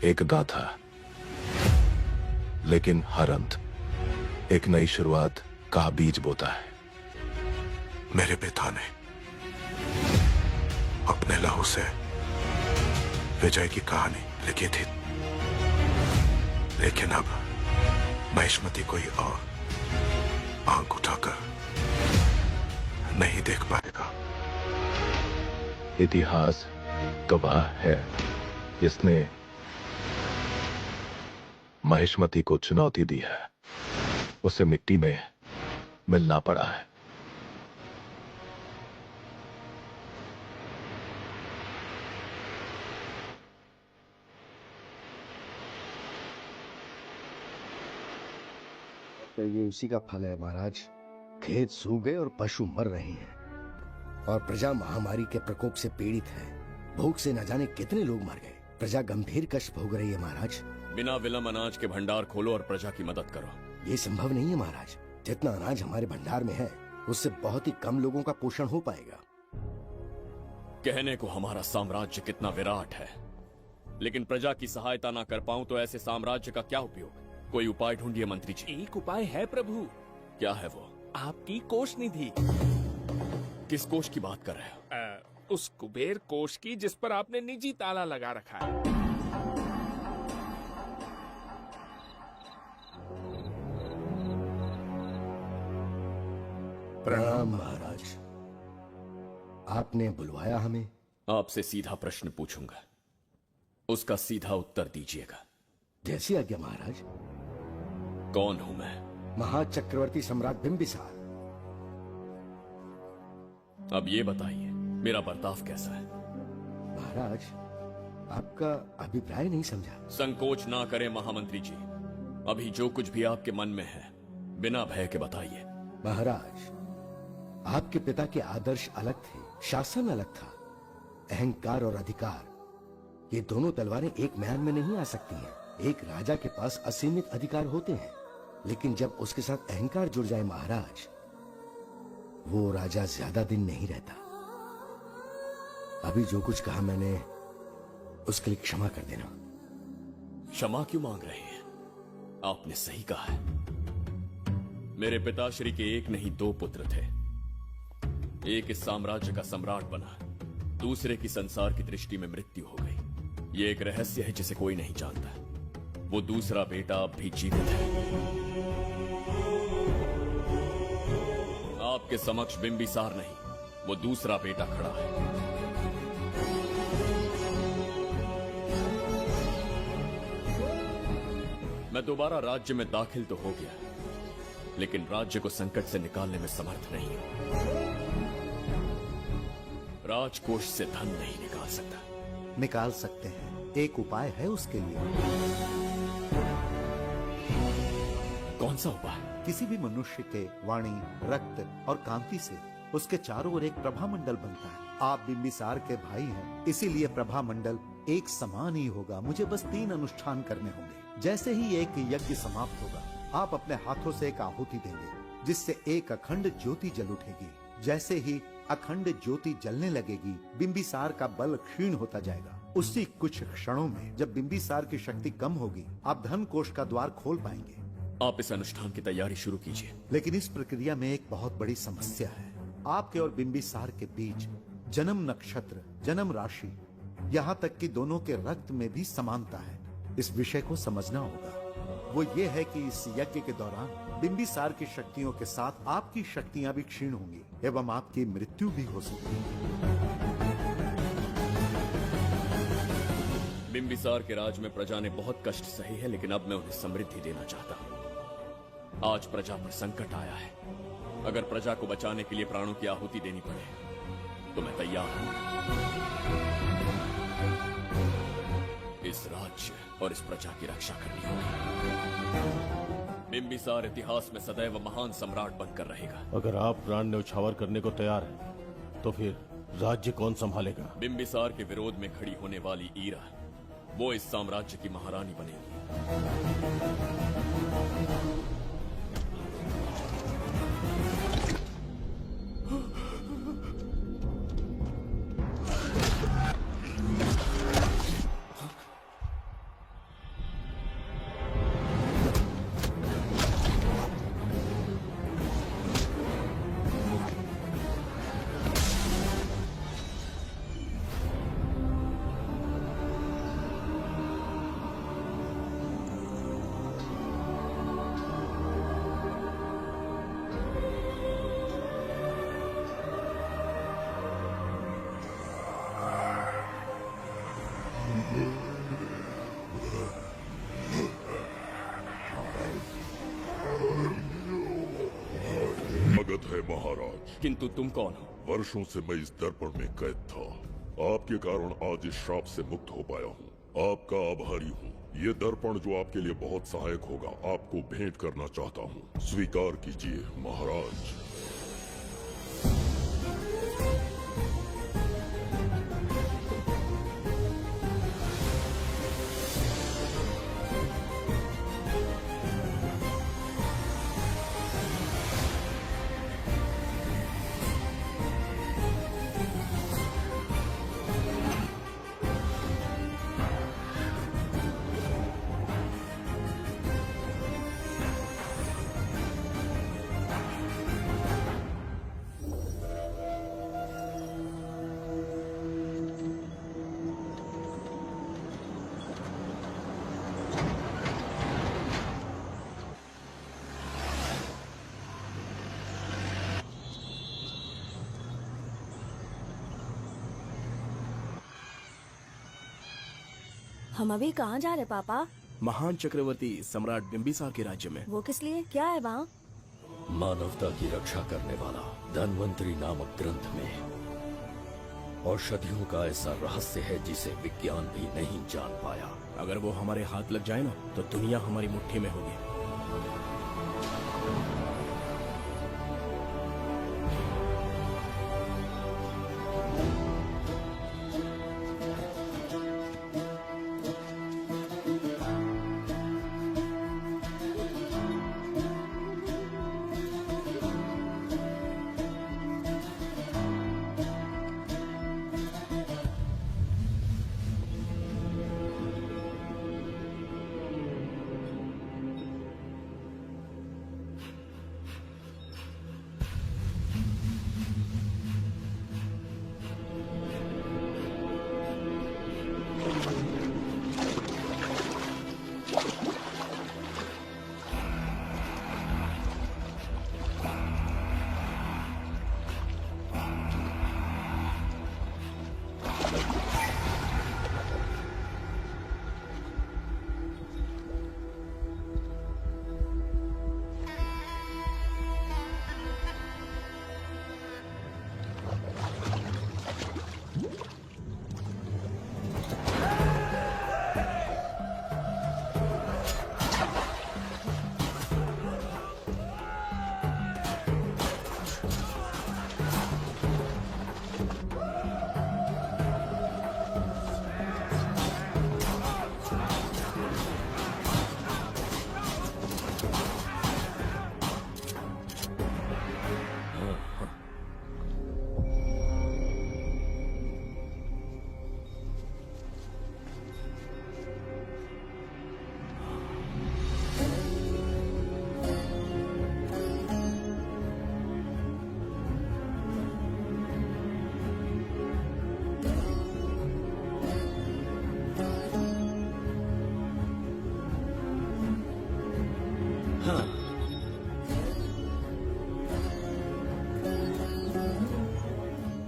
एक गाथा, लेकिन हर अंत एक नई शुरुआत का बीज बोता है। मेरे पिता ने अपने लहू से विजय की कहानी लिखी थी, लेकिन अब महिष्मति कोई और आंख उठाकर नहीं देख पाएगा। इतिहास गवाह है, इसने महिष्मति को चुनौती दी है, उसे मिट्टी में मिलना पड़ा है। तो ये उसी का फल है महाराज। खेत सूख गए और पशु मर रहे हैं और प्रजा महामारी के प्रकोप से पीड़ित है। भूख से न जाने कितने लोग मर गए। प्रजा गंभीर कष्ट भोग रही है महाराज। बिना विलंब अनाज के भंडार खोलो और प्रजा की मदद करो। ये संभव नहीं है महाराज। जितना अनाज हमारे भंडार में है उससे बहुत ही कम लोगों का पोषण हो पाएगा। कहने को हमारा साम्राज्य कितना विराट है, लेकिन प्रजा की सहायता ना कर पाऊं तो ऐसे साम्राज्य का क्या उपयोग। कोई उपाय ढूंढिए मंत्री जी। एक उपाय है प्रभु। क्या है वो? आपकी कोष निधि। किस कोष की बात कर रहे हो? उस कुबेर कोष की जिस पर आपने निजी ताला लगा रखा है। प्रणाम महाराज। आपने बुलवाया हमें? आपसे सीधा प्रश्न पूछूंगा, उसका सीधा उत्तर दीजिएगा। जैसी आज्ञा महाराज। कौन हूं मैं? महाचक्रवर्ती सम्राट बिंबिसार। अब ये बताइए, मेरा बर्ताव कैसा है? महाराज, आपका अभिप्राय नहीं समझा। संकोच ना करें महामंत्री जी, अभी जो कुछ भी आपके मन में है बिना भय के बताइए। महाराज, आपके पिता के आदर्श अलग थे, शासन अलग था। अहंकार और अधिकार, ये दोनों तलवारें एक म्यान में नहीं आ सकती हैं। एक राजा के पास असीमित अधिकार होते हैं, लेकिन जब उसके साथ अहंकार जुड़ जाए महाराज, वो राजा ज्यादा दिन नहीं रहता। अभी जो कुछ कहा मैंने, उसके लिए क्षमा कर देना। क्षमा क्यों मांग रहे हैं? आपने सही कहा है। मेरे पिताश्री के एक नहीं दो पुत्र थे। एक इस साम्राज्य का सम्राट बना, दूसरे की संसार की दृष्टि में मृत्यु हो गई। ये एक रहस्य है जिसे कोई नहीं जानता। वो दूसरा बेटा अब भी जीवित है। आपके समक्ष बिंबिसार नहीं, वो दूसरा बेटा खड़ा है। मैं दोबारा राज्य में दाखिल तो हो गया, लेकिन राज्य को संकट से निकालने में समर्थ नहीं हूं। राजकोष से धन नहीं निकाल सकता। निकाल सकते हैं, एक उपाय है उसके लिए। कौन सा उपाय? किसी भी मनुष्य के वाणी, रक्त और कांति से उसके चारों ओर एक प्रभा मंडल बनता है। आप बिंबिसार के भाई हैं, इसीलिए प्रभा मंडल एक समान ही होगा। मुझे बस 3 अनुष्ठान करने होंगे। जैसे ही एक यज्ञ समाप्त होगा, आप अपने हाथों से एक आहुति देंगे, जिससे एक अखंड ज्योति जल उठेगी। जैसे ही अखंड ज्योति जलने लगेगी, बिंबिसार का बल क्षीण होता जाएगा। उसी कुछ क्षणों में जब बिंबिसार की शक्ति कम होगी, आप धन कोष का द्वार खोल पाएंगे। आप इस अनुष्ठान की तैयारी शुरू कीजिए। लेकिन इस प्रक्रिया में एक बहुत बड़ी समस्या है। आपके और बिंबिसार के बीच जन्म नक्षत्र, जन्म राशि, यहाँ तक कि दोनों के रक्त में भी समानता है। इस विषय को समझना होगा। वो ये है कि इस यज्ञ के दौरान बिंबिसार की शक्तियों के साथ आपकी शक्तियां भी क्षीण होंगी एवं आपकी मृत्यु भी हो सकती है। बिंबिसार के राज में प्रजा ने बहुत कष्ट सहे हैं, लेकिन अब मैं उन्हें समृद्धि देना चाहता हूँ। आज प्रजा पर संकट आया है। अगर प्रजा को बचाने के लिए प्राणों की आहुति देनी पड़े तो मैं तैयार हूं। इस राज्य और इस प्रजा की रक्षा करनी होगी। बिंबिसार इतिहास में सदैव महान सम्राट बनकर रहेगा। अगर आप प्राण न्यौछावर करने को तैयार हैं, तो फिर राज्य कौन संभालेगा? बिंबिसार के विरोध में खड़ी होने वाली ईरा, वो इस साम्राज्य की महारानी बनेगी। किंतु तुम कौन हो? वर्षों से मैं इस दर्पण में कैद था। आपके कारण आज इस श्राप से मुक्त हो पाया हूँ। आपका आभारी हूँ। ये दर्पण जो आपके लिए बहुत सहायक होगा, आपको भेंट करना चाहता हूँ। स्वीकार कीजिए महाराज। हम अभी कहाँ जा रहे पापा? महान चक्रवर्ती सम्राट बिंबिसार के राज्य में। वो किस लिए? क्या है वहाँ? मानवता की रक्षा करने वाला धन्वंतरी नामक ग्रंथ में औषधियों का ऐसा रहस्य है जिसे विज्ञान भी नहीं जान पाया। अगर वो हमारे हाथ लग जाए ना तो दुनिया हमारी मुट्ठी में होगी।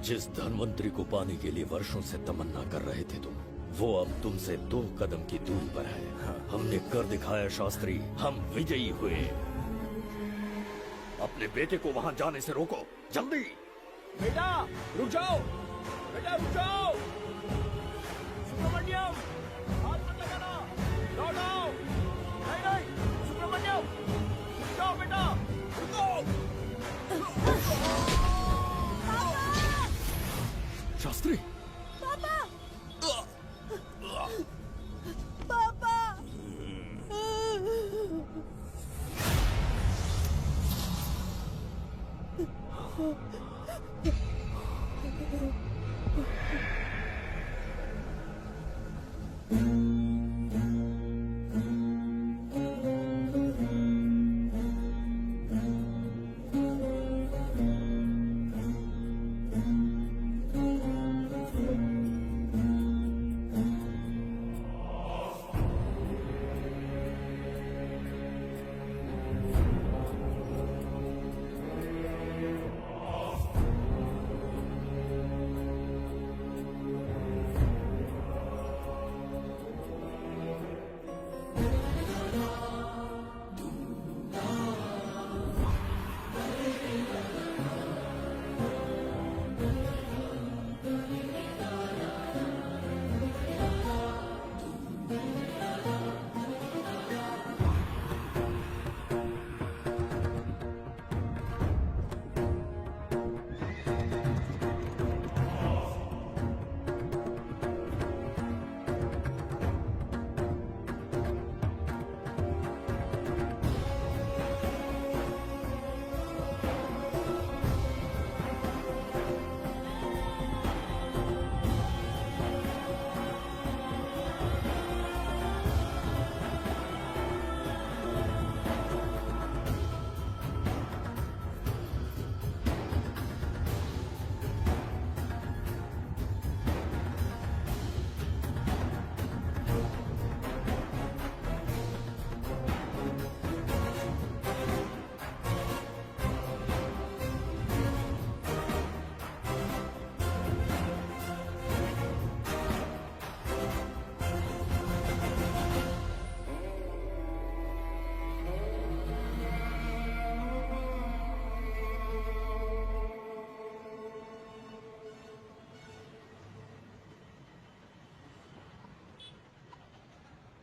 जिस धन्वंतरी को पाने के लिए वर्षों से तमन्ना कर रहे थे तुम, वो अब तुमसे 2 कदम की दूरी पर है। हमने कर दिखाया शास्त्री, हम विजयी हुए। अपने बेटे को वहां जाने से रोको, जल्दी। बेटा रुक जाओ, बेटा रुक जाओ। सुब्रमण्यम, हाथ मत लगाना, लौट आओ। नहीं नहीं सुब्रमण्यम, रुक जाओ बेटा, रुको। शास्त्री, पापा! पापा!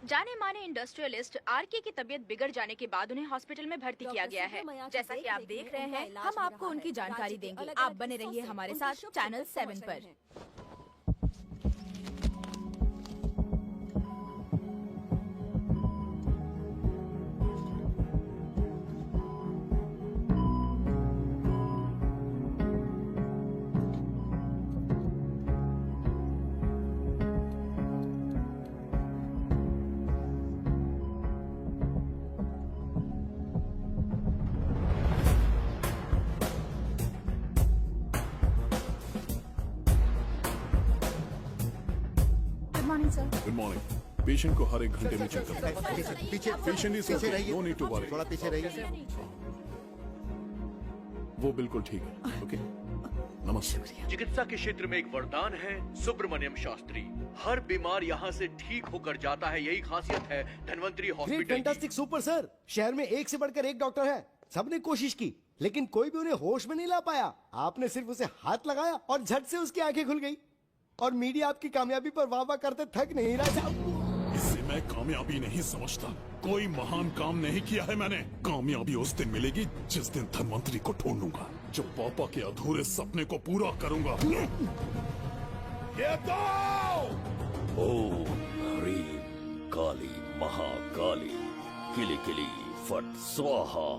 जाने माने इंडस्ट्रियलिस्ट आरके की तबीयत बिगड़ जाने के बाद उन्हें हॉस्पिटल में भर्ती किया गया है। जैसा कि आप देख रहे हैं, हम आपको उनकी जानकारी देंगे। आप बने रहिए हमारे साथ चैनल 7 पर। Good morning. पेशेंट को हर 1 घंटे में चेक करना है। पीछे पेशेंट इज पीछे रहिए। No need to worry. थोड़ा पीछे रहिए। वो बिल्कुल ठीक है। ओके, नमस्ते। चिकित्सा के क्षेत्र में एक वरदान है सुब्रमण्यम शास्त्री। हर बीमार यहाँ से ठीक होकर जाता है, यही खासियत है धन्वंतरी हॉस्पिटल की। Fantastic super sir. शहर में एक से बढ़कर एक डॉक्टर है। सबने कोशिश की लेकिन कोई भी उन्हें होश में नहीं ला पाया। आपने सिर्फ उसे हाथ लगाया और झट से उसकी आंखें खुल गई। और मीडिया आपकी कामयाबी पर वाह वाह करते थक नहीं रहा। इसे मैं कामयाबी नहीं समझता। कोई महान काम नहीं किया है मैंने। कामयाबी उस दिन मिलेगी जिस दिन धन्वंतरी को ढूंढूंगा, जो पापा के अधूरे सपने को पूरा करूंगा। ये दो! ओम ह्रीं काली महाकाली किली किली फट स्वाहा।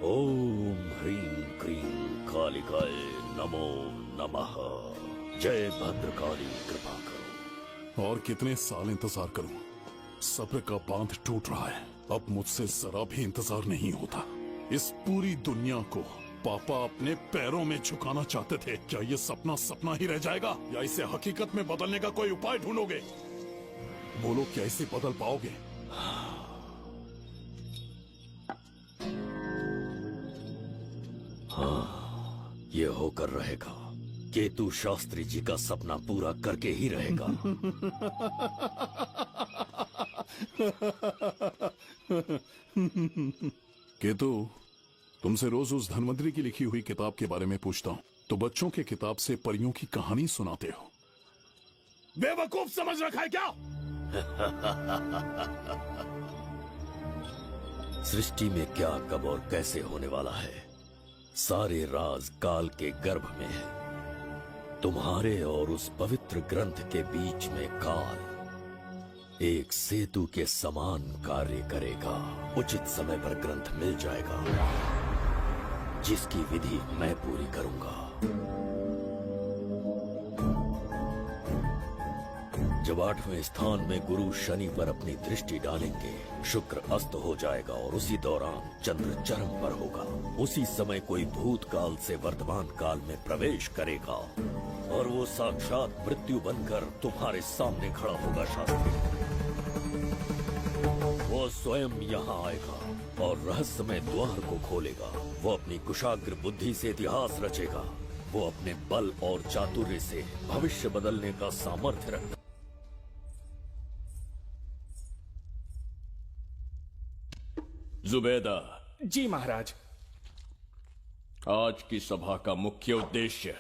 ओम ह्रीं क्रीं कालिकाय नमो नमः। जय भद्रकाली कृपा करो। और कितने साल इंतजार करूं? सब्र का बांध टूट रहा है। अब मुझसे जरा भी इंतजार नहीं होता। इस पूरी दुनिया को पापा अपने पैरों में झुकाना चाहते थे। क्या ये सपना सपना ही रह जाएगा या इसे हकीकत में बदलने का कोई उपाय ढूंढोगे? बोलो, क्या इसे बदल पाओगे? हाँ, ये होकर रहेगा। केतु शास्त्री जी का सपना पूरा करके ही रहेगा। केतु, तुमसे रोज उस धन्वंतरी की लिखी हुई किताब के बारे में पूछता हूँ तो बच्चों के किताब से परियों की कहानी सुनाते हो। बेवकूफ समझ रखा है क्या? सृष्टि में क्या कब और कैसे होने वाला है, सारे राज काल के गर्भ में है। तुम्हारे और उस पवित्र ग्रंथ के बीच में काल एक सेतु के समान कार्य करेगा। उचित समय पर ग्रंथ मिल जाएगा, जिसकी विधि मैं पूरी करूंगा। जब 8वें स्थान में गुरु शनि पर अपनी दृष्टि डालेंगे, शुक्र अस्त हो जाएगा और उसी दौरान चंद्र चरम पर होगा। उसी समय कोई भूतकाल से वर्तमान काल में प्रवेश करेगा और वो साक्षात मृत्यु बनकर तुम्हारे सामने खड़ा होगा। शास्त्री, वो स्वयं यहाँ आएगा और रहस्यमय द्वार को खोलेगा। वो अपनी कुशाग्र बुद्धि से इतिहास रचेगा। वो अपने बल और चातुर्य से भविष्य बदलने का सामर्थ्य रखता। जुबैदा जी महाराज। आज की सभा का मुख्य उद्देश्य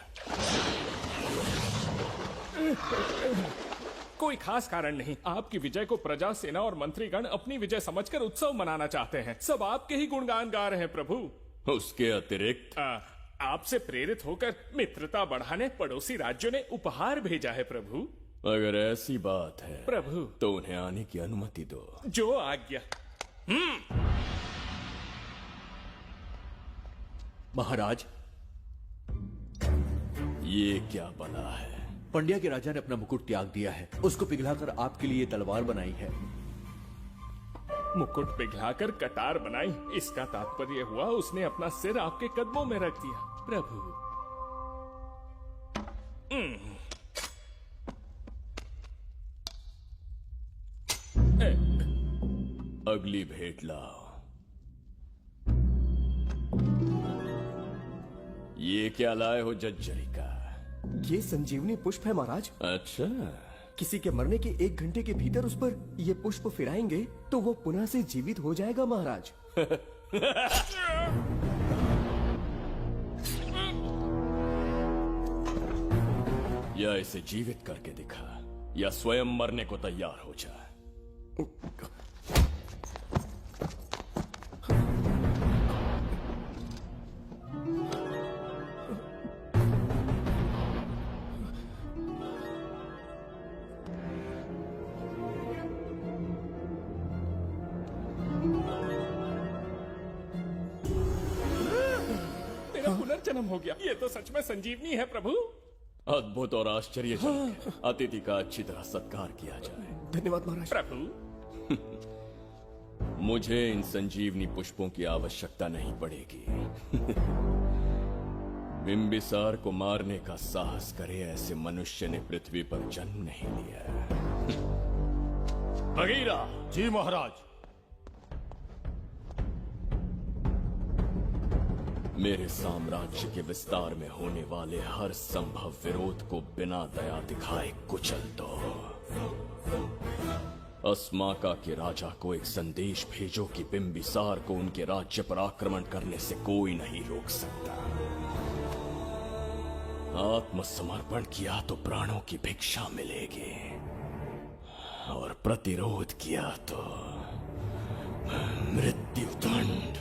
कोई खास कारण नहीं। आपकी विजय को प्रजा, सेना और मंत्रीगण अपनी विजय समझकर उत्सव मनाना चाहते हैं। सब आपके ही गुणगान गा रहे हैं प्रभु। उसके अतिरिक्त आपसे प्रेरित होकर मित्रता बढ़ाने पड़ोसी राज्यों ने उपहार भेजा है प्रभु। अगर ऐसी बात है प्रभु तो उन्हें आने की अनुमति दो। जो आज्ञा। महाराज, ये क्या बला है? पंड्या के राजा ने अपना मुकुट त्याग दिया है। उसको पिघलाकर आपके लिए तलवार बनाई है। मुकुट पिघलाकर कटार बनाई, इसका तात्पर्य हुआ उसने अपना सिर आपके कदमों में रख दिया प्रभु। अगली भेंट लाओ। ये क्या लाए हो जज्जरी का? ये संजीवनी पुष्प है महाराज। अच्छा, किसी के मरने के 1 घंटे के भीतर उस पर ये पुष्प फिराएंगे तो वो पुनः से जीवित हो जाएगा महाराज। या इसे जीवित करके दिखा या स्वयं मरने को तैयार हो जा। मेरा पुनर्जन्म हो गया। ये तो सच में संजीवनी है प्रभु। अद्भुत और आश्चर्यजनक है। अतिथि का अच्छी तरह सत्कार किया जाए। धन्यवाद महाराज। प्रभु, मुझे इन संजीवनी पुष्पों की आवश्यकता नहीं पड़ेगी। बिंबिसार को मारने का साहस करे ऐसे मनुष्य ने पृथ्वी पर जन्म नहीं लिया। बगीरा। जी महाराज। मेरे साम्राज्य के विस्तार में होने वाले हर संभव विरोध को बिना दया दिखाए कुचल दो। अस्माका के राजा को एक संदेश भेजो कि बिंबिसार को उनके राज्य पर आक्रमण करने से कोई नहीं रोक सकता। आत्मसमर्पण किया तो प्राणों की भिक्षा मिलेगी, और प्रतिरोध किया तो मृत्युदंड।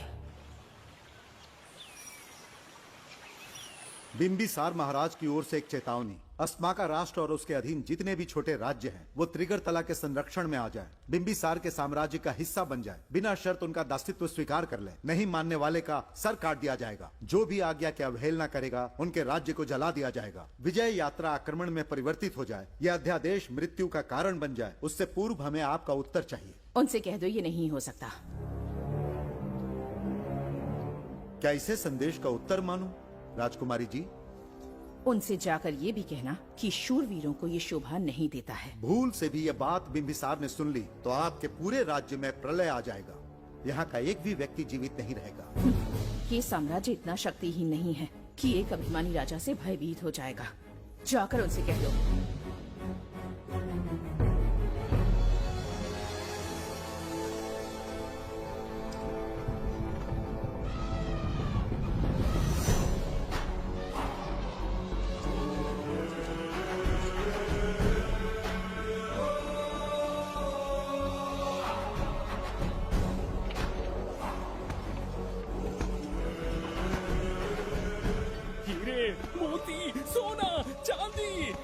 बिंबिसार महाराज की ओर से एक चेतावनी। अस्माका राष्ट्र और उसके अधीन जितने भी छोटे राज्य हैं, वो त्रिगर्तला के संरक्षण में आ जाए, बिंबिसार के साम्राज्य का हिस्सा बन जाए, बिना शर्त उनका दासत्व स्वीकार कर ले। नहीं मानने वाले का सर काट दिया जाएगा। जो भी आज्ञा की अवहेलना करेगा, उनके राज्य को जला दिया जाएगा। विजय यात्रा आक्रमण में परिवर्तित हो जाए, यह अध्यादेश मृत्यु का कारण बन जाए, उससे पूर्व हमें आपका उत्तर चाहिए। उनसे कह दो ये नहीं हो सकता। क्या इसे संदेश का उत्तर मानूं, राजकुमारी जी? उनसे जाकर ये भी कहना कि शूरवीरों को ये शोभा नहीं देता है। भूल से भी ये बात बिंबिसार ने सुन ली तो आपके पूरे राज्य में प्रलय आ जाएगा। यहाँ का एक भी व्यक्ति जीवित नहीं रहेगा। ये साम्राज्य इतना शक्तिहीन नहीं है कि एक अभिमानी राजा से भयभीत हो जाएगा। जाकर उनसे कह दो।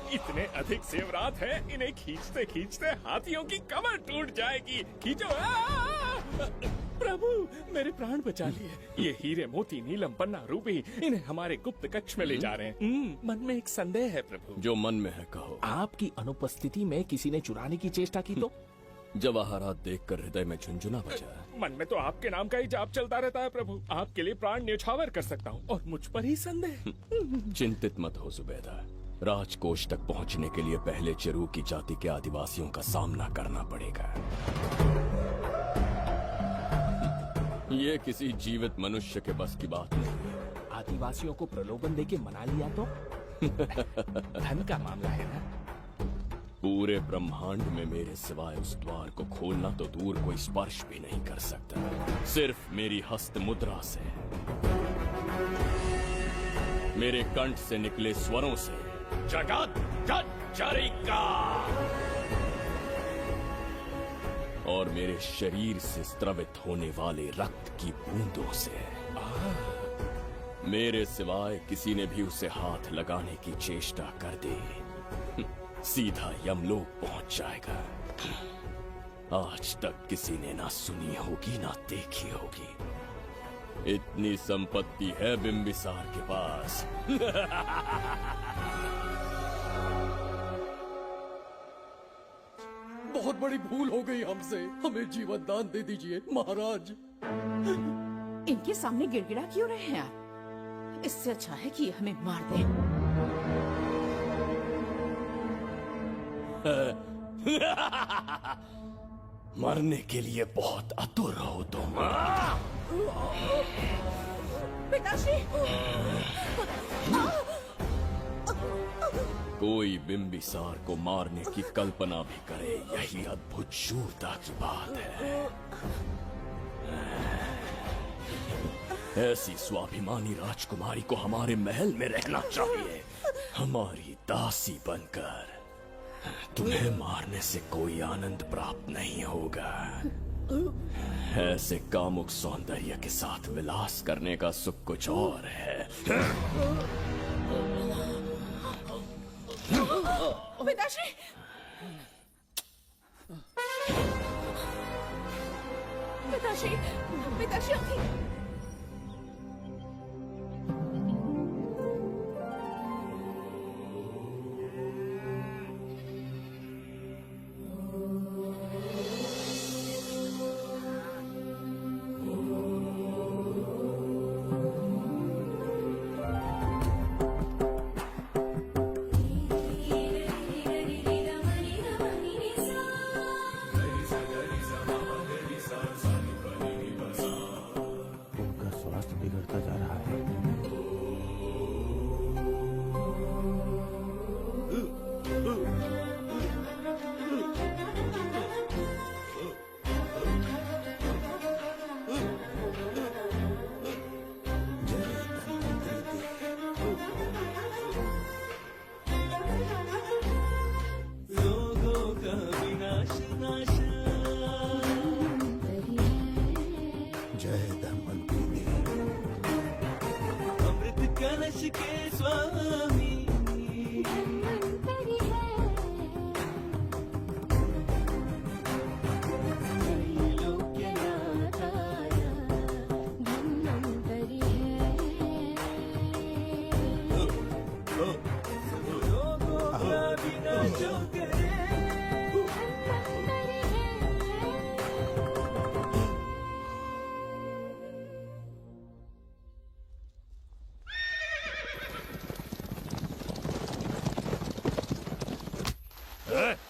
इतने अधिक जेवरात हैं, इन्हें खींचते खींचते हाथियों की कमर टूट जाएगी। खींचो। प्रभु, मेरे प्राण बचा लिए। ये हीरे, मोती, नीलम, पन्ना, रूबी, इन्हें हमारे गुप्त कक्ष में ले जा रहे हैं। मन में एक संदेह है प्रभु। जो मन में है कहो। आपकी अनुपस्थिति में किसी ने चुराने की चेष्टा की तो? जवाहरात देखकर हृदय में झुंझुना बजा। मन में तो आपके नाम का ही जाप चलता रहता है प्रभु। आपके लिए प्राण न्यौछावर कर सकता हूँ, और मुझ पर ही संदेह। चिंतित मत हो जुबैदा। राजकोष तक पहुंचने के लिए पहले चिरूकी जाति के आदिवासियों का सामना करना पड़ेगा। ये किसी जीवित मनुष्य के बस की बात नहीं है। आदिवासियों को प्रलोभन देके मना लिया तो? धन का मामला है ना। पूरे ब्रह्मांड में मेरे सिवाय उस द्वार को खोलना तो दूर कोई स्पर्श भी नहीं कर सकता। सिर्फ मेरी हस्त मुद्रा से, मेरे कंठ से निकले स्वरों से जगत जरिका, और मेरे शरीर से स्त्रवित होने वाले रक्त की बूंदों से। मेरे सिवाय किसी ने भी उसे हाथ लगाने की चेष्टा कर दी, सीधा यमलोक पहुंच जाएगा। आज तक किसी ने ना सुनी होगी ना देखी होगी। इतनी संपत्ति है बिंबिसार के पास। बहुत बड़ी भूल हो गई हमसे। हमें जीवन दान दे दीजिए महाराज। इनके सामने गिड़गिड़ा क्यों रहे हैं आप? इससे अच्छा है कि हमें मार दें। मरने के लिए बहुत आतुर हो तुम। पिताश्री! कोई बिंबिसार को मारने की कल्पना भी करे, यही अद्भुत शूरता की बात है। ऐसी स्वाभिमानी राजकुमारी को हमारे महल में रहना चाहिए, हमारी दासी बनकर। तुम्हें मारने से कोई आनंद प्राप्त नहीं होगा। ऐसे कामुक सौंदर्य के साथ विलास करने का सुख कुछ और है। पिताश्री, पिताश्री, पिताश्री उठिए। उनका स्वास्थ्य बिगड़ता जा रहा है। जय धन्वंतरी देवी। अमृत कलश के स्वामी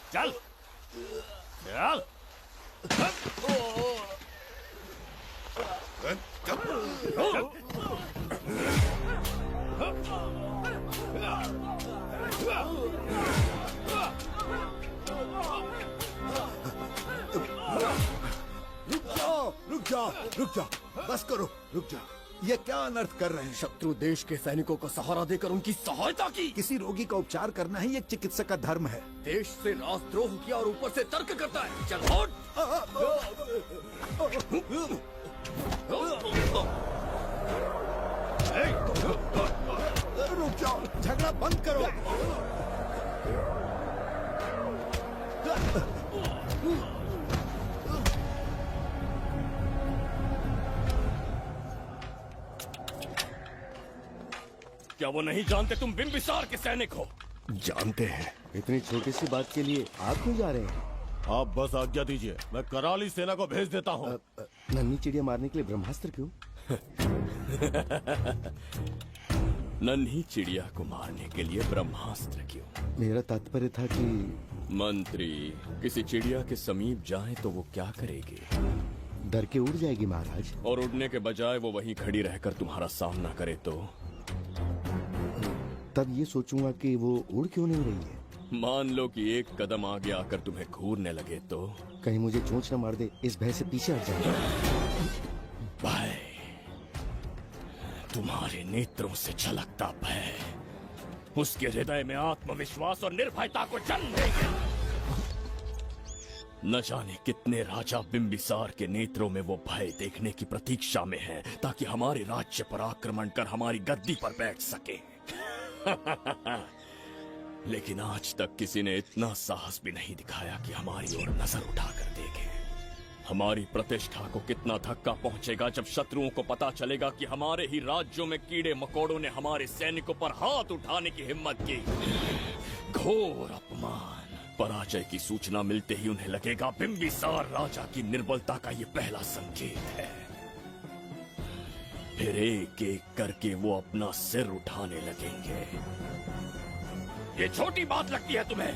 चल चल। रुक जाओ, बस करो, रुक जाओ। ये क्या अनर्थ कर रहे हैं? शत्रु देश के सैनिकों को सहारा देकर उनकी सहायता की। किसी रोगी का उपचार करना ही एक चिकित्सक का धर्म है। देश से राजद्रोह किया और ऊपर से तर्क करता है। चल हट। रुक जाओ, झगड़ा बंद करो। क्या वो नहीं जानते तुम बिंबिसार के सैनिक हो? जानते हैं। इतनी छोटी सी बात के लिए आप क्यों जा रहे हैं? आप बस आज्ञा दीजिए, मैं कराली सेना को भेज देता हूँ। नन्ही चिड़िया मारने के लिए ब्रह्मास्त्र क्यों? नन्ही चिड़िया को मारने के लिए ब्रह्मास्त्र क्यों? मेरा तात्पर्य था कि मंत्री किसी चिड़िया के समीप जाए तो वो क्या करेगी? डर के उड़ जाएगी महाराज। और उड़ने के बजाय वो वहीं खड़ी रहकर तुम्हारा सामना करे तो? तब ये सोचूंगा कि वो उड़ क्यों नहीं रही है। मान लो कि एक कदम आगे आकर तुम्हें घूरने लगे तो? कहीं मुझे चोंच न मार दे, इस भय से पीछे हट जाए। भय, तुम्हारे नेत्रों से झलकता भय उसके हृदय में आत्मविश्वास और निर्भयता को जन्म देगा। न जाने कितने राजा बिंबिसार के नेत्रों में वो भय देखने की प्रतीक्षा में हैं, ताकि हमारे राज्य पर आक्रमण कर हमारी गद्दी पर बैठ सके। लेकिन आज तक किसी ने इतना साहस भी नहीं दिखाया कि हमारी ओर नजर उठाकर देखे। हमारी प्रतिष्ठा को कितना धक्का पहुंचेगा जब शत्रुओं को पता चलेगा कि हमारे ही राज्यों में कीड़े मकोड़ों ने हमारे सैनिकों पर हाथ उठाने की हिम्मत की। घोर अपमान। पराजय की सूचना मिलते ही उन्हें लगेगा बिंबिसार राजा की निर्बलता का ये पहला संकेत है। फिर एक एक करके वो अपना सिर उठाने लगेंगे। ये छोटी बात लगती है तुम्हें?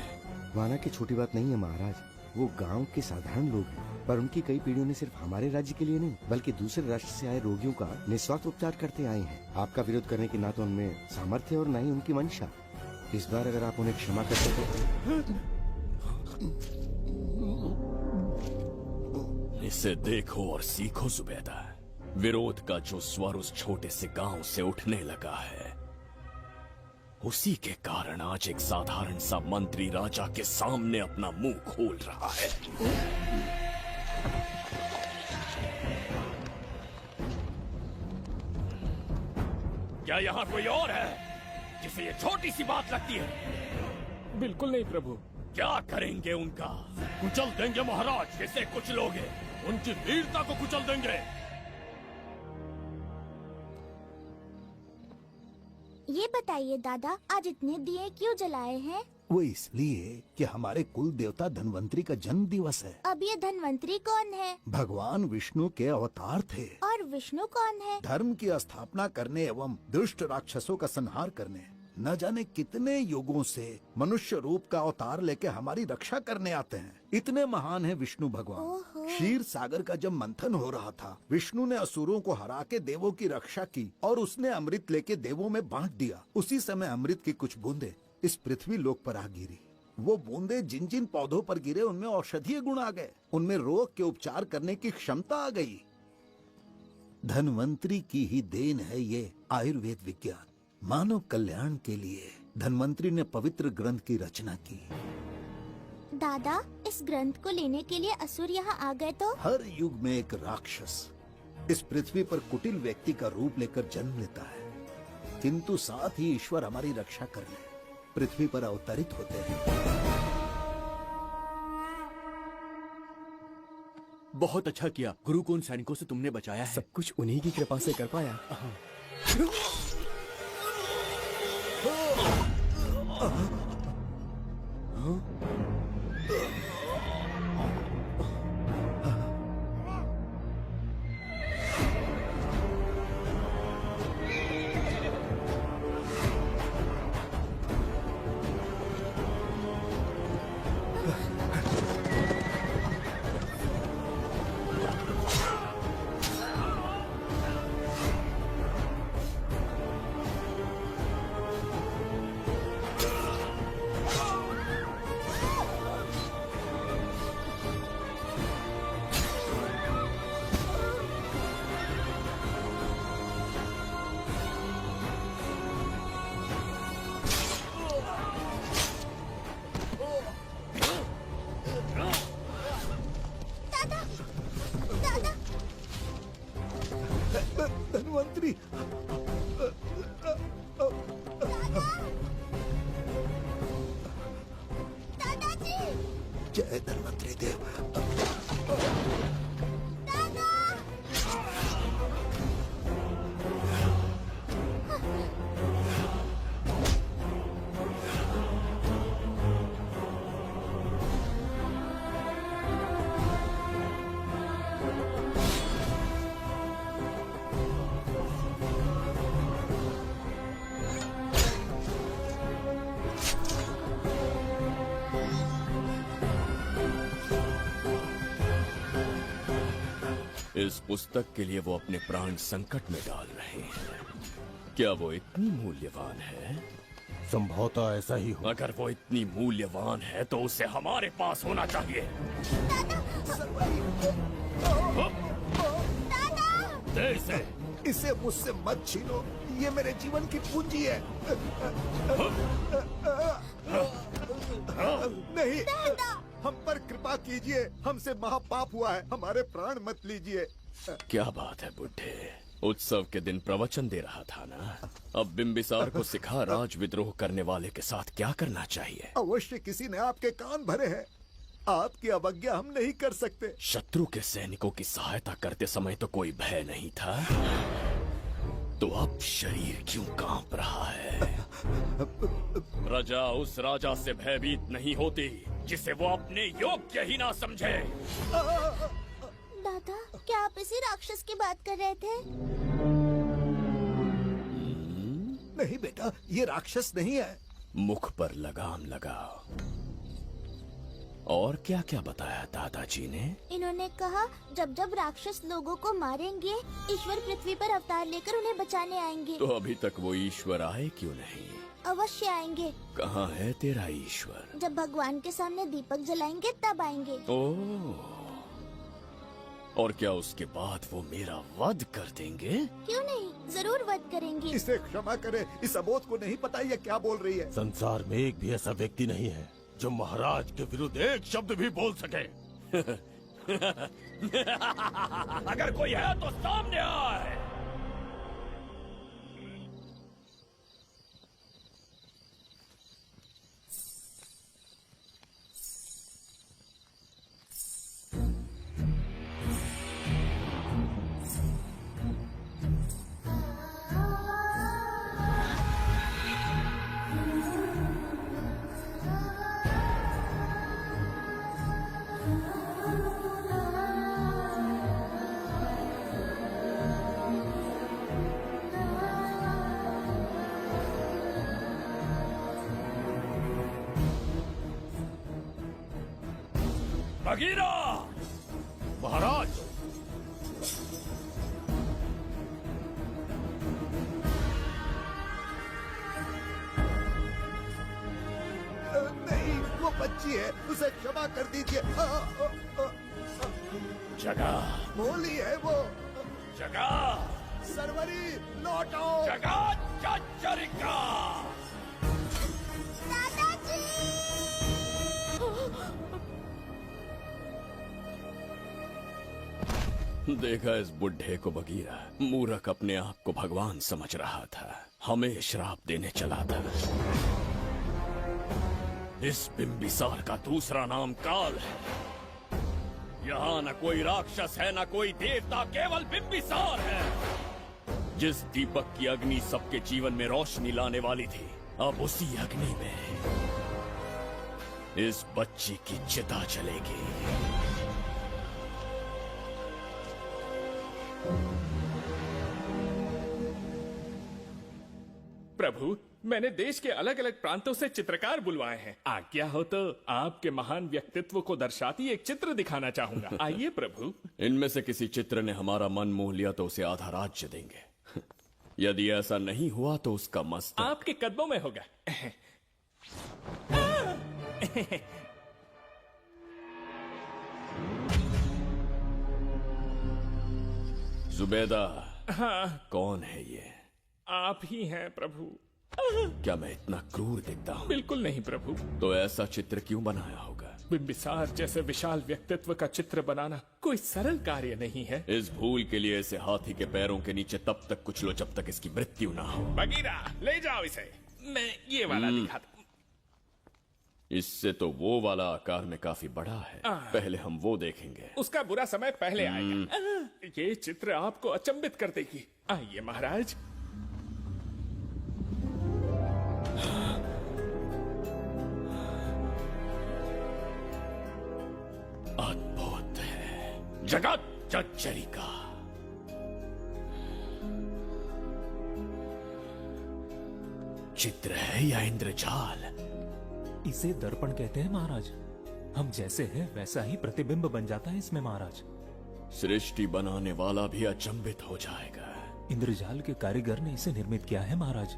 माना कि छोटी बात नहीं है महाराज। वो गांव के साधारण लोग हैं, पर उनकी कई पीढ़ियों ने सिर्फ हमारे राज्य के लिए नहीं बल्कि दूसरे राष्ट्र से आए रोगियों का निस्वार्थ उपचार करते आए हैं। आपका विरोध करने की ना तो उनमें सामर्थ्य और न ही उनकी मंशा। इस बार अगर आप उन्हें क्षमा करते तो। इसे देखो और सीखो जुबैदा। विरोध का जो स्वर उस छोटे से गांव से उठने लगा है, उसी के कारण आज एक साधारण सा मंत्री राजा के सामने अपना मुंह खोल रहा है। क्या यहाँ कोई और है जिसे ये छोटी सी बात लगती है? बिल्कुल नहीं प्रभु। क्या करेंगे उनका? कुचल देंगे महाराज, जैसे कुछ लोग हैं उनकी वीरता को कुचल देंगे। ये बताइए दादा, आज इतने दिए क्यों जलाए हैं? वो इसलिए कि हमारे कुल देवता धन्वंतरी का जन्म दिवस है। अब ये धन्वंतरी कौन है? भगवान विष्णु के अवतार थे। और विष्णु कौन है? धर्म की स्थापना करने एवं दुष्ट राक्षसों का संहार करने न जाने कितने युगों से मनुष्य रूप का अवतार लेके हमारी रक्षा करने आते हैं। इतने महान है विष्णु भगवान। क्षीर सागर का जब मंथन हो रहा था, विष्णु ने असुरों को हरा के देवों की रक्षा की और उसने अमृत लेके देवों में बांट दिया। उसी समय अमृत की कुछ बूंदे इस पृथ्वी लोक पर आ गिरी। वो बूंदे जिन जिन पौधों पर गिरे उनमें औषधीय गुण आ गए, उनमें रोग के उपचार करने की क्षमता आ गई। धन्वंतरी की ही देन है ये आयुर्वेद विज्ञान। मानव कल्याण के लिए धन्वंतरी ने पवित्र ग्रंथ की रचना की। दादा, इस ग्रंथ को लेने के लिए असुर यहाँ आ गए तो? हर युग में एक राक्षस इस पृथ्वी पर कुटिल व्यक्ति का रूप लेकर जन्म लेता है, किंतु साथ ही ईश्वर हमारी रक्षा करने पृथ्वी पर अवतरित होते हैं। बहुत अच्छा किया गुरु को उन सैनिकों से तुमने बचाया है। सब कुछ उन्हीं की कृपा से कर पाया। धन्वंतरी, दादाजी! जय धन्वंतरी देव। इस पुस्तक के लिए वो अपने प्राण संकट में डाल रहे हैं। क्या वो इतनी मूल्यवान है? संभवतः ऐसा ही हो। अगर वो इतनी मूल्यवान है तो उसे हमारे पास होना चाहिए। दे इसे। इसे मुझसे मत छीनो, ये मेरे जीवन की पूंजी है। नहीं, हम पर कृपा कीजिए, हमसे महापाप हुआ है, हमारे प्राण मत लीजिए। क्या बात है बुड्ढे, उत्सव के दिन प्रवचन दे रहा था ना। अब बिंबिसार को सिखा राज विद्रोह करने वाले के साथ क्या करना चाहिए। अवश्य किसी ने आपके कान भरे हैं, आपकी अवज्ञा हम नहीं कर सकते। शत्रु के सैनिकों की सहायता करते समय तो कोई भय नहीं था, तो अब शरीर क्यों कांप रहा है? प्रजा उस राजा से भयभीत नहीं होती जिसे वो अपने योग्य ही ना समझे। दादा, क्या आप इसी राक्षस की बात कर रहे थे? नहीं बेटा, ये राक्षस नहीं है। मुख पर लगाम लगाओ। और क्या क्या बताया दादाजी ने? इन्होंने कहा जब जब राक्षस लोगों को मारेंगे, ईश्वर पृथ्वी पर अवतार लेकर उन्हें बचाने आएंगे। तो अभी तक वो ईश्वर आए क्यों नहीं? अवश्य आएंगे। कहाँ है तेरा ईश्वर? जब भगवान के सामने दीपक जलाएंगे तब आएंगे। ओह, और क्या उसके बाद वो मेरा वध कर देंगे? क्यों नहीं, जरूर वध करेंगे। इसे क्षमा करें, इस अबोध को नहीं पता ये क्या बोल रही है। संसार में एक भी ऐसा व्यक्ति नहीं है जो महाराज के विरुद्ध एक शब्द भी बोल सके। अगर कोई है तो सामने आए। बगीरा! महाराज! नहीं, वो बच्ची है, उसे क्षमा कर दीजिए। जगह बोली है वो। जगह सरवरी लौटो। जगह चचरिका। देखा इस बुढ़े को बगीरा। मूर्ख अपने आप को भगवान समझ रहा था, हमें श्राप देने चला था। इस बिंबिसार का दूसरा नाम काल है। यहाँ न कोई राक्षस है न कोई देवता, केवल बिंबिसार है। जिस दीपक की अग्नि सबके जीवन में रोशनी लाने वाली थी, अब उसी अग्नि में इस बच्ची की चिता जलेगी। प्रभु, मैंने देश के अलग अलग प्रांतों से चित्रकार बुलवाए हैं। आज्ञा हो तो आपके महान व्यक्तित्व को दर्शाती एक चित्र दिखाना चाहूंगा। आइए प्रभु। इनमें से किसी चित्र ने हमारा मन मोह लिया तो उसे आधा राज्य देंगे। यदि ऐसा नहीं हुआ तो उसका मस्तक आपके कदमों में होगा। जुबेदा। हाँ। कौन है ये? आप ही हैं प्रभु। क्या मैं इतना क्रूर दिखता हूँ? बिल्कुल नहीं प्रभु। तो ऐसा चित्र क्यों बनाया होगा? बिंबिसार जैसे विशाल व्यक्तित्व का चित्र बनाना कोई सरल कार्य नहीं है। इस भूल के लिए इसे हाथी के पैरों के नीचे तब तक कुचलो जब तक इसकी मृत्यु ना हो। बगीरा, ले जाओ इसे। मैं ये वाला दिखाता। इससे तो वो वाला आकार में काफी बड़ा है। पहले हम वो देखेंगे। उसका बुरा समय पहले आएगा। ये चित्र आपको अचंभित कर देगी। आइए महाराज। अद्भुत है। जगत चचरिका। चित्र है या इंद्रजाल? इसे दर्पण कहते हैं महाराज। हम जैसे हैं वैसा ही प्रतिबिंब बन जाता है इसमें महाराज। सृष्टि बनाने वाला भी अचंभित हो जाएगा। इंद्रजाल के कारीगर ने इसे निर्मित किया है महाराज।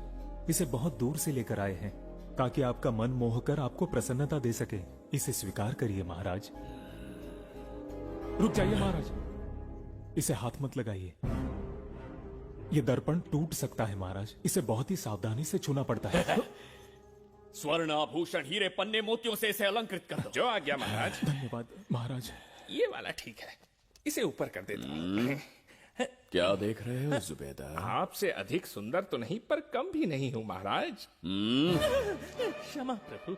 इसे बहुत दूर से लेकर आए हैं ताकि आपका मन मोह कर आपको प्रसन्नता दे सके। इसे स्वीकार करिए महाराज। रुक जाइए महाराज, इसे हाथ मत लगाइए। ये दर्पण टूट सकता है महाराज। इसे बहुत ही सावधानी से छूना पड़ता है। स्वर्ण आभूषण हीरे पन्ने मोतियों से इसे अलंकृत कर दो। जो आ गया महाराज। धन्यवाद महाराज। ये वाला ठीक है, इसे ऊपर कर देता हूँ। क्या देख रहे हो जुबेदा? आपसे अधिक सुंदर तो नहीं पर कम भी नहीं हूँ महाराज। क्षमा प्रभु।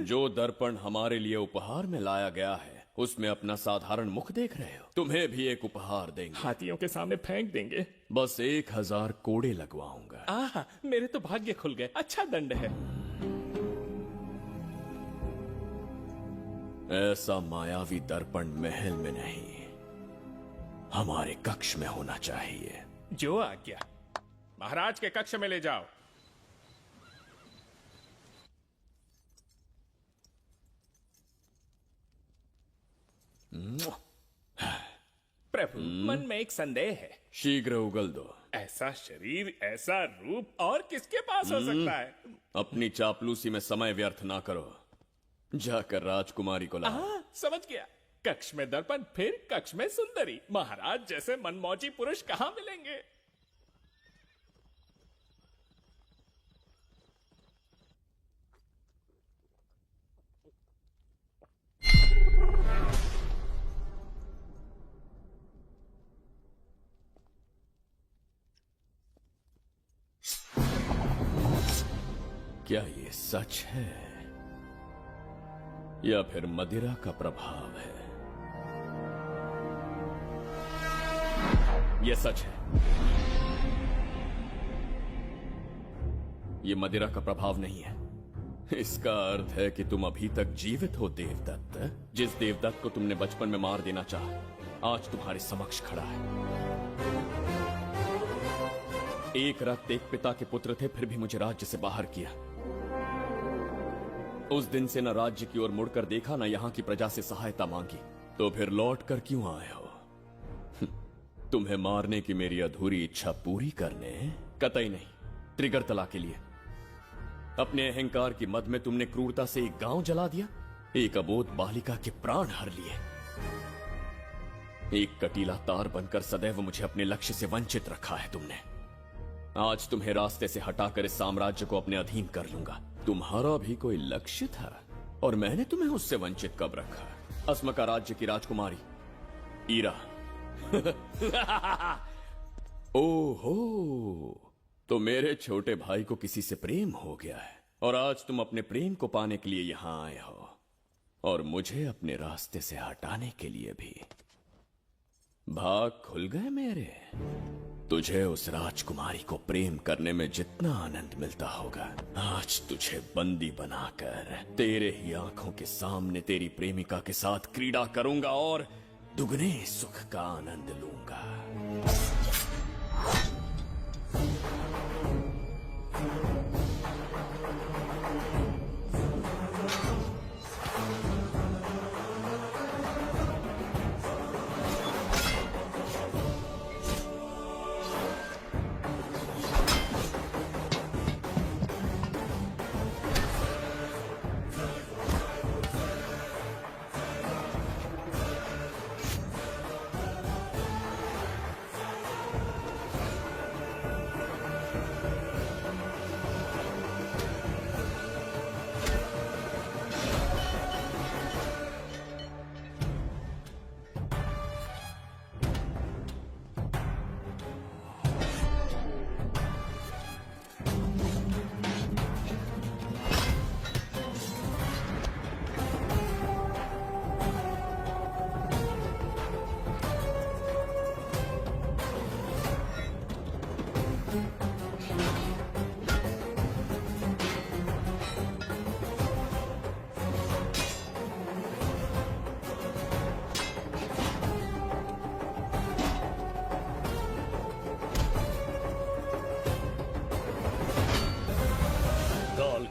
जो दर्पण हमारे लिए उपहार में लाया गया है उसमें अपना साधारण मुख देख रहे हो? तुम्हें भी एक उपहार देंगे। हाथियों के सामने फेंक देंगे। बस 1000 कोड़े लगवाऊंगा। आह, मेरे तो भाग्य खुल गए। अच्छा दंड है। ऐसा मायावी दर्पण महल में नहीं, हमारे कक्ष में होना चाहिए। जो आज्ञा। महाराज के कक्ष में ले जाओ। प्रभु, मन में एक संदेह है। शीघ्र उगल दो। ऐसा शरीर, ऐसा रूप और किसके पास हो सकता है? अपनी चापलूसी में समय व्यर्थ ना करो। जाकर राजकुमारी को लाओ। समझ गया। कक्ष में दर्पण, फिर कक्ष में सुंदरी। महाराज जैसे मनमौजी पुरुष कहाँ मिलेंगे? क्या ये सच है या फिर मदिरा का प्रभाव है? ये सच है। ये मदिरा का प्रभाव नहीं है। इसका अर्थ है कि तुम अभी तक जीवित हो देवदत्त। जिस देवदत्त को तुमने बचपन में मार देना चाहा, आज तुम्हारे समक्ष खड़ा है। एक रक्त एक पिता के पुत्र थे, फिर भी मुझे राज्य से बाहर किया। उस दिन से न राज्य की ओर मुड़कर देखा, न यहां की प्रजा से सहायता मांगी। तो फिर लौट कर क्यों आए हो? तुम्हें मारने की मेरी अधूरी इच्छा पूरी करने? कतई नहीं। त्रिगर्तला के लिए। अपने अहंकार की मद में तुमने क्रूरता से एक गांव जला दिया, एक अबोध बालिका के प्राण हर लिए। एक कटीला तार बनकर सदैव मुझे अपने लक्ष्य से वंचित रखा है तुमने। आज तुम्हें रास्ते से हटाकर इस साम्राज्य को अपने अधीन कर लूंगा। तुम्हारा भी कोई लक्ष्य था और मैंने तुम्हें उससे वंचित कब रखा? अस्मका राज्य की राजकुमारी ईरा। ओहो, तो मेरे छोटे भाई को किसी से प्रेम हो गया है और आज तुम अपने प्रेम को पाने के लिए यहां आए हो और मुझे अपने रास्ते से हटाने के लिए भी। भाग खुल गए मेरे। तुझे उस राजकुमारी को प्रेम करने में जितना आनंद मिलता होगा, आज तुझे बंदी बनाकर तेरे ही आंखों के सामने तेरी प्रेमिका के साथ क्रीड़ा करूंगा और दुगने सुख का आनंद लूंगा।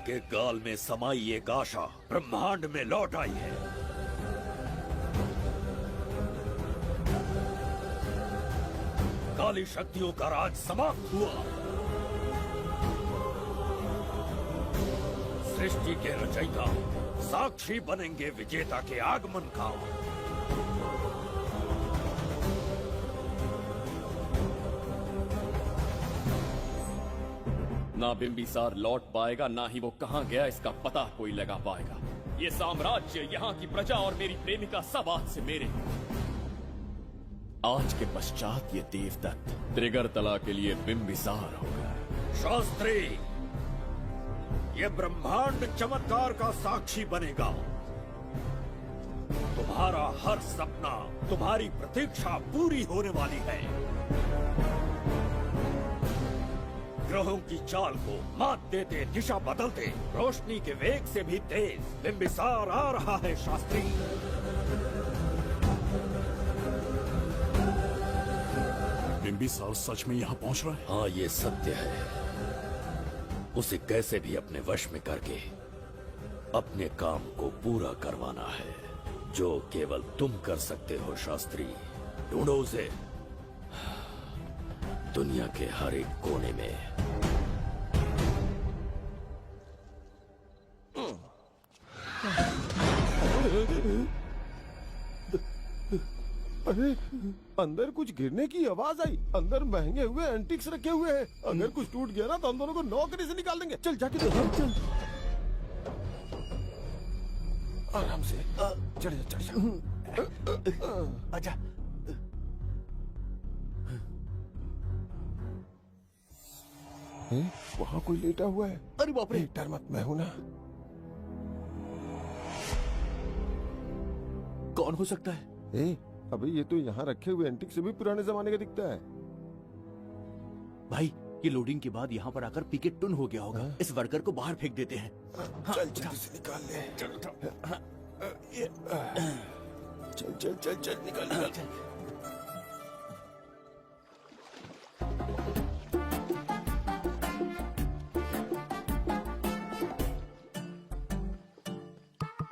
के गाल में समाई एक आशा ब्रह्मांड में लौट आई है। काली शक्तियों का राज समाप्त हुआ। सृष्टि के रचयिता साक्षी बनेंगे विजेता के आगमन का। ना बिंबिसार लौट पाएगा, ना ही वो कहां गया इसका पता कोई लगा पाएगा। ये साम्राज्य, यहाँ की प्रजा और मेरी प्रेमिका सब आज से मेरे। आज के पश्चात ये देवदत्त त्रिगर्तला के लिए बिंबिसार होगा। शास्त्री, ये ब्रह्मांड चमत्कार का साक्षी बनेगा। तुम्हारा हर सपना, तुम्हारी प्रतीक्षा पूरी होने वाली है। ग्रहों की चाल को मात देते, दिशा बदलते, रोशनी के वेग से भी तेज बिंबिसार आ रहा है। शास्त्री, बिंबिसार सच में यहाँ पहुँच रहा है? हाँ, ये सत्य है। उसे कैसे भी अपने वश में करके अपने काम को पूरा करवाना है, जो केवल तुम कर सकते हो। शास्त्री, ढूंढो उसे दुनिया के हर एक कोने में। अरे, अंदर कुछ गिरने की आवाज आई। अंदर महंगे हुए एंटिक्स रखे हुए हैं। अगर कुछ टूट गया ना तो हम दोनों को नौकरी से निकाल देंगे। चल जाके देखो। चल आराम से चढ़ जा, चढ़ जा। आजा। वहाँ कोई लेटा हुआ है। अरे बाप रे, डर मत, मैं हूं ना। कौन हो सकता है? अबे ये तो यहाँ रखे हुए एंटीक से भी पुराने जमाने का दिखता है। भाई ये लोडिंग के बाद यहाँ पर आकर पीके टुन हो गया होगा। इस वर्कर को बाहर फेंक देते हैं। चल जल्दी से निकाल ले। चल चल चल चल निकाल निकाल।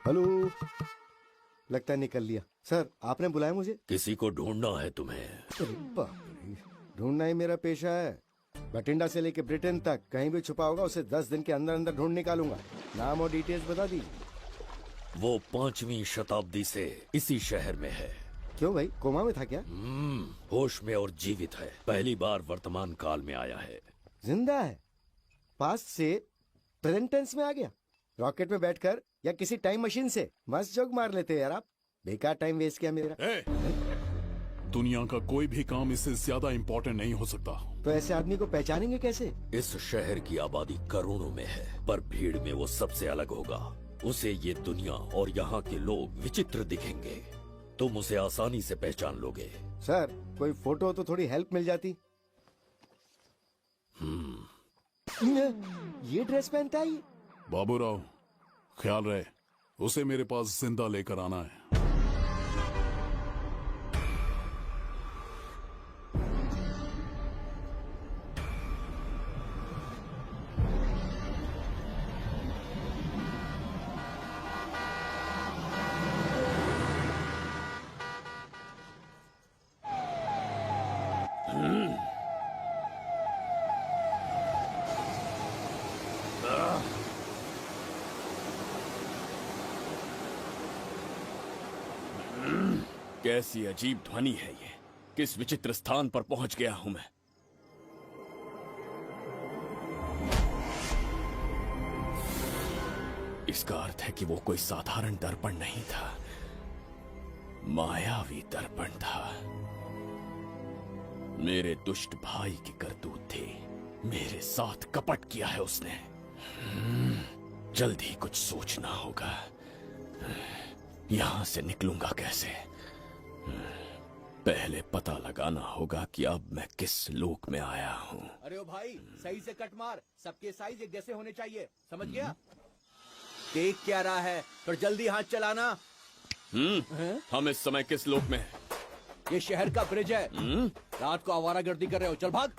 हेलो, लगता है निकल लिया। सर आपने बुलाया मुझे? किसी को ढूंढना है तुम्हें। अरे बाप रे, ढूंढना ही मेरा पेशा है। बठिंडा से लेके ब्रिटेन तक कहीं भी छुपा होगा उसे 10 दिन के अंदर अंदर ढूंढ निकालूंगा। नाम और डिटेल्स बता दीजिए। वो 5वीं शताब्दी से इसी शहर में है। क्यों भाई, कोमा में था क्या? होश में और जीवित है। पहली बार वर्तमान काल में आया है। जिंदा है? पास्ट से प्रेजेंट टेंस में आ गया? रॉकेट में बैठकर या किसी टाइम मशीन से? मस्त जोक मार लेते यार आप। बेकार टाइम वेस्ट किया मेरा। दुनिया का कोई भी काम इससे ज्यादा इम्पोर्टेंट नहीं हो सकता। तो ऐसे आदमी को पहचानेंगे कैसे? इस शहर की आबादी करोड़ों में है, पर भीड़ में वो सबसे अलग होगा। उसे ये दुनिया और यहाँ के लोग विचित्र दिखेंगे। तुम उसे आसानी से पहचान लोगे। सर कोई फोटो हो तो थोड़ी हेल्प मिल जाती। ये ड्रेस पहनता है ये? बाबूराव, ख्याल रहे, उसे मेरे पास जिंदा लेकर आना है। कैसी अजीब ध्वनि है ये। किस विचित्र स्थान पर पहुंच गया हूं मैं। इसका अर्थ है कि वो कोई साधारण दर्पण नहीं था, मायावी दर्पण था। मेरे दुष्ट भाई की करतूत थी। मेरे साथ कपट किया है उसने। जल्द ही कुछ सोचना होगा। यहां से निकलूंगा कैसे? पहले पता लगाना होगा कि अब मैं किस लोक में आया हूँ। अरे ओ भाई, सही से कट मार। सबके साइज एक जैसे होने चाहिए, समझ गया? देख क्या रहा है, पर जल्दी हाथ चलाना। हम इस समय किस लोक में हैं? ये शहर का ब्रिज है। रात को आवारागर्दी कर रहे हो, चल भाग।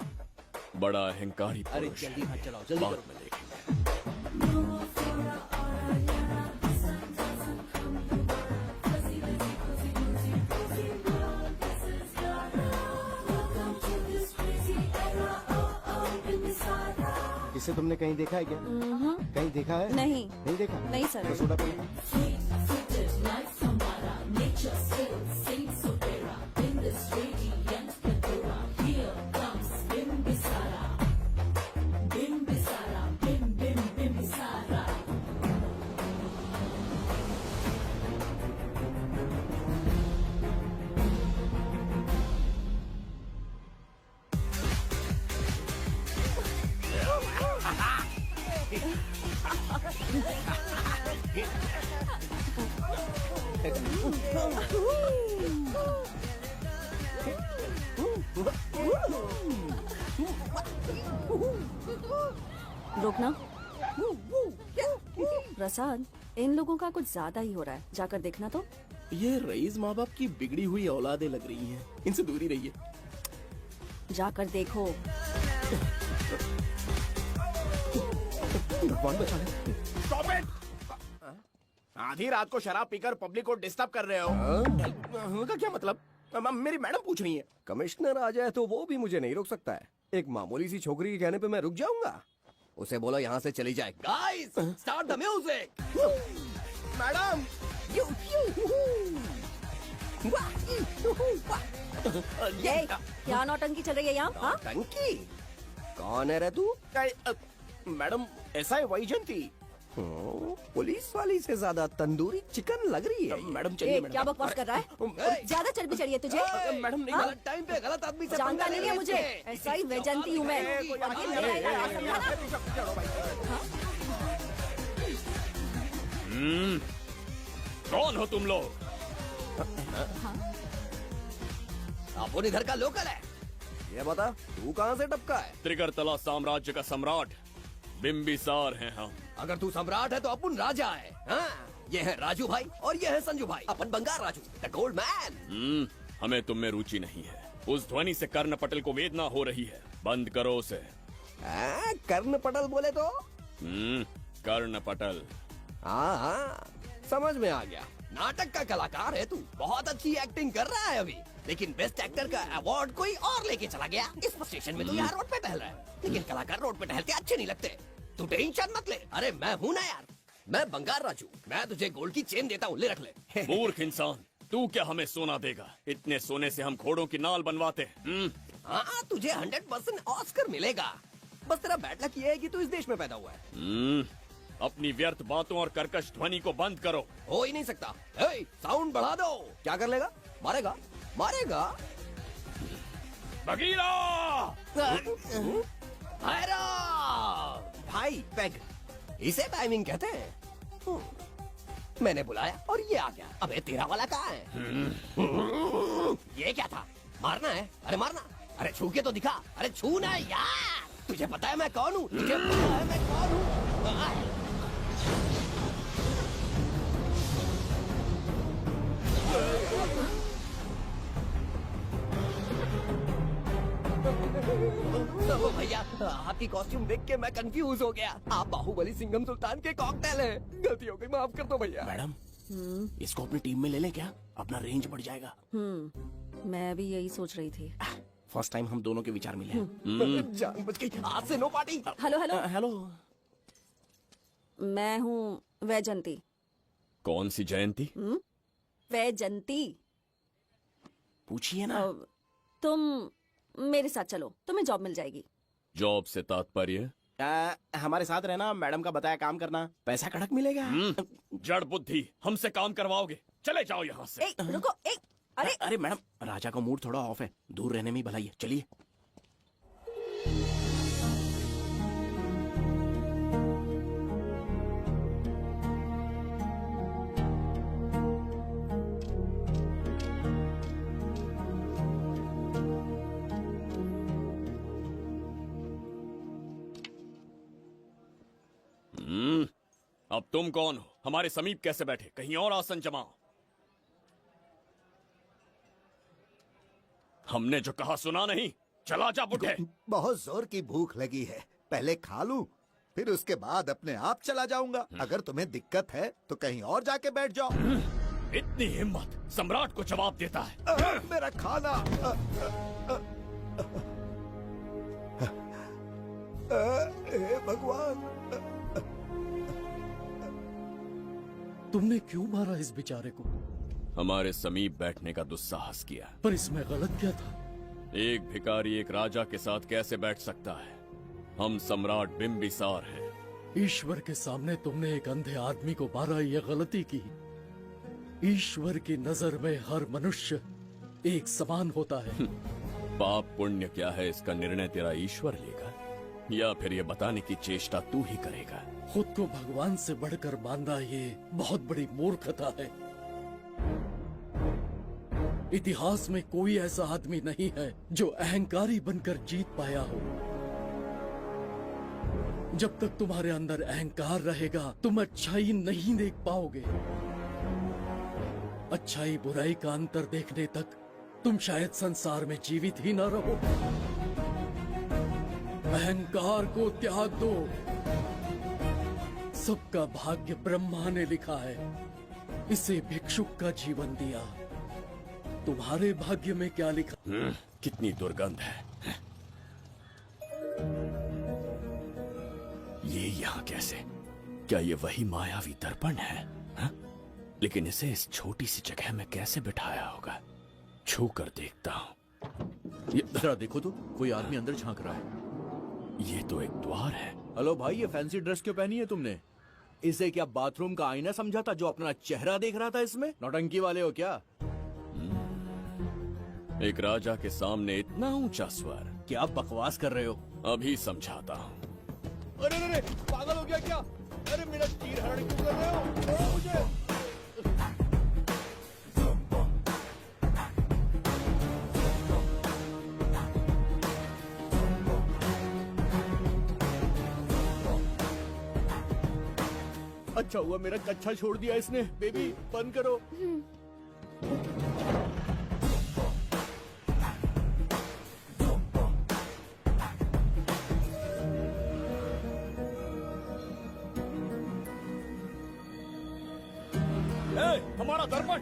बड़ा अहंकारी अरे पुरुष जल्दी है। हाथ चलाओ, जल्दी बाद करो। में देखेंगे। इसे तुमने कहीं देखा है क्या? कहीं देखा है? नहीं। नहीं देखा? नहीं सर। तो सोडा पीना। रोकना। प्रसाद, इन लोगों का कुछ ज्यादा ही हो रहा है। जाकर देखना तो। ये रईस माँ बाप की बिगड़ी हुई औलादें लग रही हैं। इनसे दूरी रहिए। जाकर देखो। भगवान बचा ले। Stop it! आधी रात को शराब पीकर पब्लिक को डिस्टर्ब कर रहे हो। का क्या मतलब? मेरी मैडम पूछ रही है। कमिश्नर आ जाए तो वो भी मुझे नहीं रोक सकता है। एक मामूली सी छोकरी के कहने पे मैं रुक जाऊंगा? उसे बोलो यहाँ से चली जाए। Guys, start the music. Madam, ये क्या नौटंकी चल रही है यहाँ? हाँ? टंकी? कौन है रे तू? मैडम, ऐसा है वही जनती। पुलिस वाली से ज्यादा तंदूरी चिकन लग रही है। मैडम चलिए। क्या बकवास कर रहा है? ज्यादा चर्बी चढ़ी है तुझे? मैडम नहीं, हाँ? गलत टाइम पे गलत आदमी से जानता पंगा नहीं ले है रहे मुझे, थे। ऐसा ही वैजंती हूँ मैं। और ये मेरा इलाका, समझा ना? कौन हो तुम लोग? अपन इधर का लोकल है। ये बता तू कहाँ से टपका है? त्रिगर्तला साम्राज्य का सम्राट बिम्बिसार हैं हम। अगर तू सम्राट है तो अपन राजा है। हाँ? ये है राजू भाई और ये है संजू भाई, अपन बंगार राजू, द गोल्ड मैन। हमें तुम में रुचि नहीं है। उस ध्वनि से कर्ण पटल को वेदना हो रही है, बंद करो उसे। कर्ण पटल बोले तो? कर्ण पटल। हाँ हाँ समझ में आ गया। नाटक का कलाकार है तू, बहुत अच्छी एक्टिंग कर रहा है अभी, लेकिन बेस्ट एक्टर का अवार्ड कोई और लेके चला गया। इस स्टेशन में तो यार रोड पे टहल रहा है, लेकिन कलाकार रोड पे टहलते अच्छे नहीं लगते। तू टेंशन मत ले, अरे मैं हूँ ना यार, मैं बंगार राजू, मैं तुझे गोल्ड की चेन देता हूँ, ले रख ले। मूर्ख इंसान, तू क्या हमें सोना देगा? इतने सोने से हम घोड़ों की नाल बनवाते। हाँ तुझे 100% ऑस्कर मिलेगा। बस तेरा बैड लक ये है कि तू इस देश में पैदा हुआ है। अपनी व्यर्थ बातों और कर्कश ध्वनि को बंद करो। हो ही नहीं सकता। साउंड बढ़ा दो। क्या कर लेगा? मारेगा मारेगा। बगीरा भाई पैग, इसे टाइमिंग कहते हैं। मैंने बुलाया और ये आ गया। अबे तेरा वाला कहाँ है? ये क्या था? मारना है? अरे मारना। अरे छू के तो दिखा। अरे छू ना यार। तुझे पता है मैं कौन हूँ? तुझे पता है मैं कौन हूँ? भैया आपकी कॉस्ट्यूम देख के मैं कंफ्यूज हो गया। आप बाहुबली सिंघम सुल्तान के कॉकटेल हैं। गलती हो गई, माफ कर दो भैया। मैडम इसको अपनी टीम में ले लें क्या? अपना रेंज बढ़ जाएगा। मैं भी यही सोच रही थी। फर्स्ट टाइम हम दोनों के विचार मिले हैं। जान बच गई। आज से no party. Hello hello hello, मैं हूँ वैजंती। कौन सी जयंती? वैजंती। पूछिए ना। तुम मेरे साथ चलो, तुम्हें जॉब मिल जाएगी। जॉब से तात्पर्य? हमारे साथ रहना, मैडम का बताया काम करना, पैसा कड़क मिलेगा। जड़ बुद्धि, हमसे काम करवाओगे? चले जाओ यहाँ से। रुको। अरे मैडम, राजा का मूड थोड़ा ऑफ है, दूर रहने में ही भलाई है। चलिए। अब तुम कौन हो? हमारे समीप कैसे बैठे? कहीं और आसन जमाओ। हमने जो कहा सुना नहीं? चला जा बुढ़े। बहुत जोर की भूख लगी है, पहले खा लूं, फिर उसके बाद अपने आप चला जाऊंगा। अगर तुम्हें दिक्कत है तो कहीं और जाके बैठ जाओ। इतनी हिम्मत, सम्राट को जवाब देता है। मेरा खाना। हे भगवान, तुमने क्यों मारा इस बेचारे को? हमारे समीप बैठने का दुस्साहस किया। पर इसमें गलत क्या था? एक भिखारी एक राजा के साथ कैसे बैठ सकता है? हम सम्राट बिम्बिसार हैं। ईश्वर के सामने तुमने एक अंधे आदमी को मारा, ये गलती की। ईश्वर की नजर में हर मनुष्य एक समान होता है। पाप पुण्य क्या है इसका निर्णय तेरा ईश्वर लेगा, या फिर ये बताने की चेष्टा तू ही करेगा? खुद को भगवान से बढ़कर मानना ये बहुत बड़ी मूर्खता है। इतिहास में कोई ऐसा आदमी नहीं है जो अहंकारी बनकर जीत पाया हो। जब तक तुम्हारे अंदर अहंकार रहेगा तुम अच्छाई नहीं देख पाओगे। अच्छाई बुराई का अंतर देखने तक तुम शायद संसार में जीवित ही न रहो। अहंकार को त्याग दो। सबका भाग्य ब्रह्मा ने लिखा है, इसे भिक्षुक का जीवन दिया। तुम्हारे भाग्य में क्या लिखा? कितनी दुर्गंध है। ये यहाँ कैसे? क्या ये वही मायावी दर्पण है? हा? लेकिन इसे इस छोटी सी जगह में कैसे बिठाया होगा? छू कर देखता हूँ। ये जरा देखो तो, कोई आदमी अंदर झांक रहा है। ये तो एक द्वार है। हेलो भाई, ये फैंसी ड्रेस क्यों पहनी है तुमने? इसे क्या बाथरूम का आईना समझा था जो अपना चेहरा देख रहा था इसमें? नौटंकी वाले हो क्या? एक राजा के सामने इतना ऊंचा स्वर। क्या बकवास कर रहे हो? अभी समझाता हूँ। अरे अरे पागल हो गया क्या? अरे मेरा चीर हरण क्यों कर रहे हो? छोड़ो मुझे। अच्छा हुआ मेरा कच्छा छोड़ दिया इसने। बेबी बंद करो। हमारा दर्पण।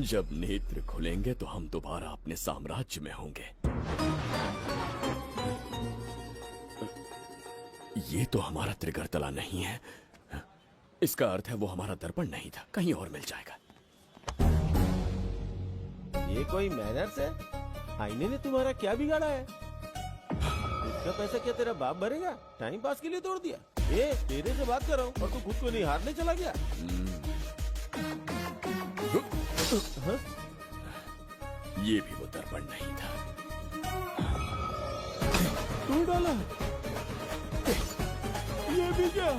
जब नेत्र खुलेंगे तो हम दोबारा अपने साम्राज्य में होंगे। ये तो हमारा त्रिगर्तला नहीं है। इसका अर्थ है वो हमारा दर्पण नहीं था, कहीं और मिल जाएगा। ये कोई मैनर्स है? आईने ने तुम्हारा क्या बिगाड़ा है? इसका पैसा क्या तेरा बाप भरेगा? टाइम पास के लिए तोड़ दिया। ए, तेरे से बात कर रहा हूँ और तू खुद को नहीं हारने चला गया। हाँ? ये भी वो दर्पण नहीं था। तू डाला? ये भी क्या?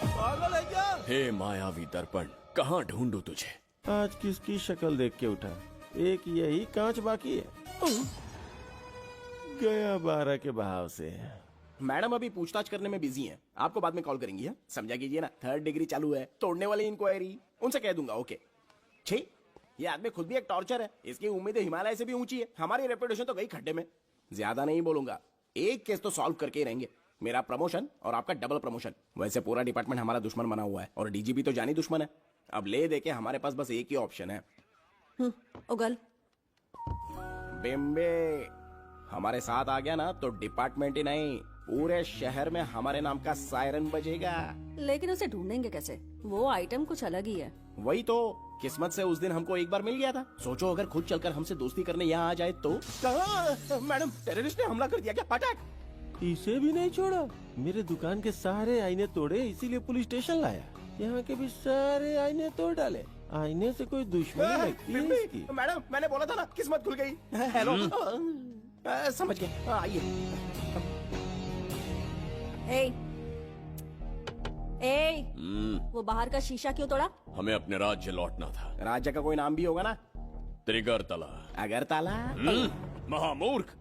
पागल है क्या? हे मायावी दर्पण, कहाँ ढूंढूं तुझे? आज किसकी शक्ल देख के उठा? एक यही कांच बाकी है। गया 12 के बहाव से। मैडम अभी पूछताछ करने में बिजी हैं। आपको बाद में कॉल करेंगी। है समझा कीजिए ना, 3rd डिग्री चालू है। तोड़ने वाली इंक्वायरी उनसे कह दूंगा। ओके। छी, ये आदमी खुद भी एक टॉर्चर है। इसकी उम्मीदें हिमालय से भी ऊंची है। हमारी रेपुटेशन तो गई खड्डे में। ज्यादा नहीं बोलूंगा, एक केस तो सॉल्व करके ही रहेंगे। मेरा प्रमोशन और आपका डबल प्रमोशन। वैसे पूरा डिपार्टमेंट हमारा दुश्मन बना हुआ है और डीजीपी तो जानी दुश्मन है। अब ले दे के हमारे पास बस एक ही ऑप्शन है। उगल बिम्बे हमारे साथ आ गया ना तो डिपार्टमेंट ही नहीं, पूरे शहर में हमारे नाम का सायरन बजेगा। लेकिन उसे ढूंढेंगे कैसे? वो आइटम कुछ अलग ही है। वही तो, किस्मत से उस दिन हमको एक बार मिल गया था। सोचो अगर खुद चलकर हमसे दोस्ती करने यहाँ आ जाए तो। मैडम, टेररिस्ट ने हमला कर दिया क्या? पटाक। इसे भी नहीं छोड़ा। मेरे दुकान के सारे आईने तोड़े, इसीलिए पुलिस स्टेशन लाया। यहाँ के भी सारे आईने तोड़ डाले। आईने से कोई दुश्मनी लगती है इसकी। मैडम, मैंने बोला था ना, किस्मत खुल गई। हेलो। समझ गए, आइए। वो बाहर का शीशा क्यों तोड़ा? हमें अपने राज्य लौटना था। राज्य का कोई नाम भी होगा ना? त्रिगर्तला। अगरतला? महामूर्ख,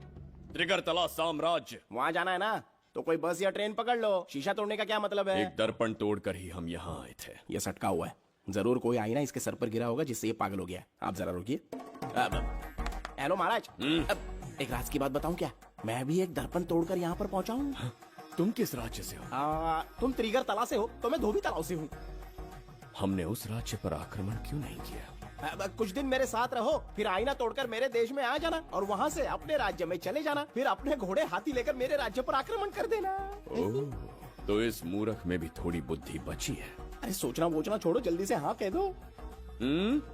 त्रिगर्तला साम्राज्य। वहाँ जाना है ना तो कोई बस या ट्रेन पकड़ लो। शीशा तोड़ने का क्या मतलब है? एक दर्पण तोड़कर ही हम यहाँ आए थे। ये सटका हुआ है, जरूर कोई आईना इसके सर पर गिरा होगा जिससे ये पागल हो गया। आप जरा रुकिए। हेलो महाराज, एक राज की बात बताऊं क्या? मैं भी एक दर्पण तोड़कर यहाँ पर पहुँचा हूँ। तुम किस राज्य से हो? तुम त्रिगर्तला से हो तो मैं धोबी तालाब से हूँ। हमने उस राज्य पर आक्रमण क्यों नहीं किया? कुछ दिन मेरे साथ रहो, फिर आईना तोड़कर मेरे देश में आ जाना और वहाँ से अपने राज्य में चले जाना। फिर अपने घोड़े हाथी लेकर मेरे राज्य पर आक्रमण कर देना। ओह, तो इस मूर्ख में भी थोड़ी बुद्धि बची है। अरे सोचना वोचना छोड़ो, जल्दी से हाँ कह दो।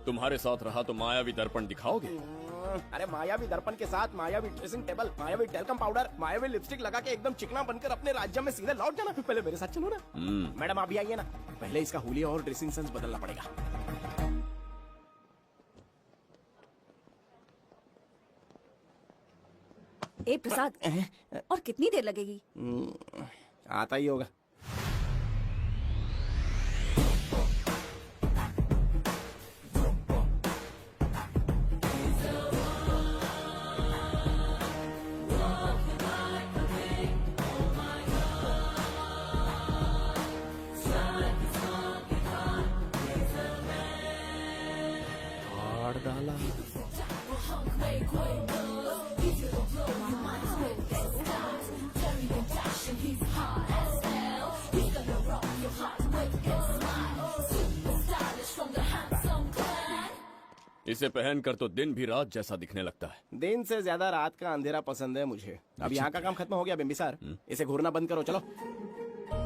तुम्हारे साथ रहा तो मायावी दर्पण दिखाओगे? अरे मायावी दर्पण के साथ मायावी ड्रेसिंग टेबल, मायावी टेलकम पाउडर, मायावी लिपस्टिक लगा के एकदम चिकना बनकर अपने राज्य में सीधे लौट जाना। पहले मेरे साथ चलो ना। मैडम आप भी आइए ना, पहले इसका हुलिया और ड्रेसिंग सेंस बदलना पड़ेगा। ए प्रसाद, और कितनी देर लगेगी? आता ही होगा। डाला इसे पहनकर तो दिन भी रात जैसा दिखने लगता है। दिन से ज्यादा रात का अंधेरा पसंद है मुझे। अब यहाँ का काम खत्म हो गया बिम्बिसार, इसे घूरना बंद करो। चलो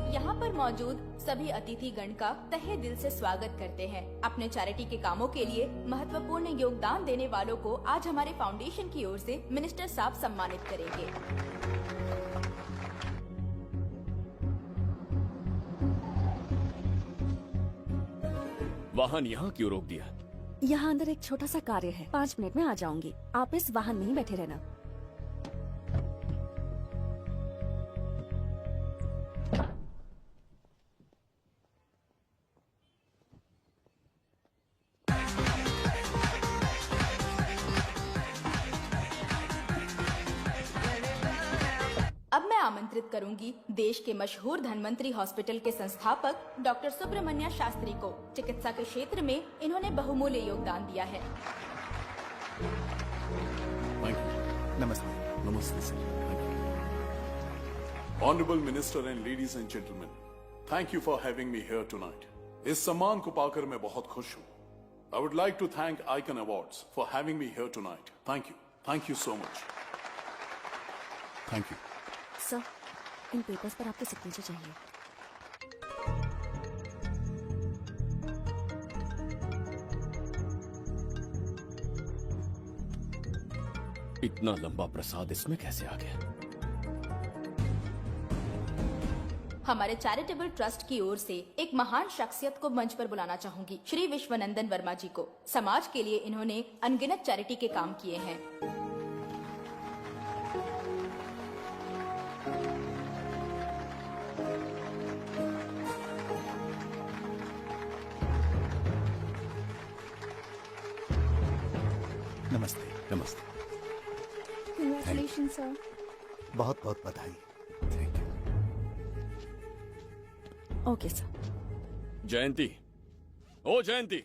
यहाँ पर मौजूद सभी अतिथि गण का तहे दिल से स्वागत करते हैं। अपने चैरिटी के कामों के लिए महत्वपूर्ण योगदान देने वालों को आज हमारे फाउंडेशन की ओर से मिनिस्टर साहब सम्मानित करेंगे। वाहन यहाँ क्यों रोक दिया? यहाँ अंदर एक छोटा सा कार्य है, 5 मिनट में आ जाऊंगी। आप इस वाहन में ही बैठे रहना। अब मैं आमंत्रित करूंगी देश के मशहूर धन्वंतरी हॉस्पिटल के संस्थापक डॉक्टर सुब्रमण्य शास्त्री को। चिकित्सा के क्षेत्र में इन्होंने बहुमूल्य योगदान दिया है। नमस्ते। नमस्ते sir. Honorable Minister and ladies and gentlemen, thank you for having me here tonight. इस सम्मान को पाकर मैं बहुत खुश हूँ। I would like to thank Icon Awards for having me here tonight. Thank you. Thank you so much. Thank you. Sir, in papers पर आपके सिग्नेचर चाहिए। इतना लंबा प्रसाद इसमें कैसे आ गया? हमारे चैरिटेबल ट्रस्ट की ओर से एक महान शख्सियत को मंच पर बुलाना चाहूंगी, श्री विश्वनंदन वर्मा जी को। समाज के लिए इन्होंने अनगिनत चैरिटी के काम किए हैं। नमस्ते। नमस्ते। Congratulations, sir. बहुत बहुत बधाई। Okay sir. जयंती, ओ जयंती।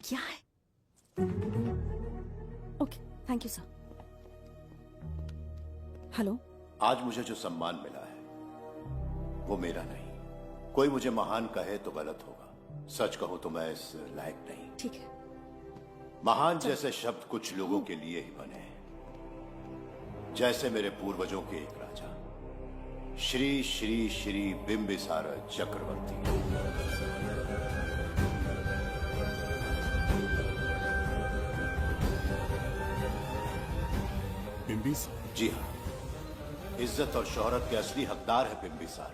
क्या है? Okay, thank you sir. Hello. आज मुझे जो सम्मान मिला है वो मेरा नहीं। कोई मुझे महान कहे तो गलत होगा, सच कहूं तो मैं इस लायक नहीं। ठीक है। महान जैसे शब्द कुछ लोगों के लिए ही बने हैं, जैसे मेरे पूर्वजों के एक राजा श्री श्री श्री बिंबिसार चक्रवर्ती। बिंबिसार? जी हाँ, इज्जत और शोहरत के असली हकदार है बिंबिसार।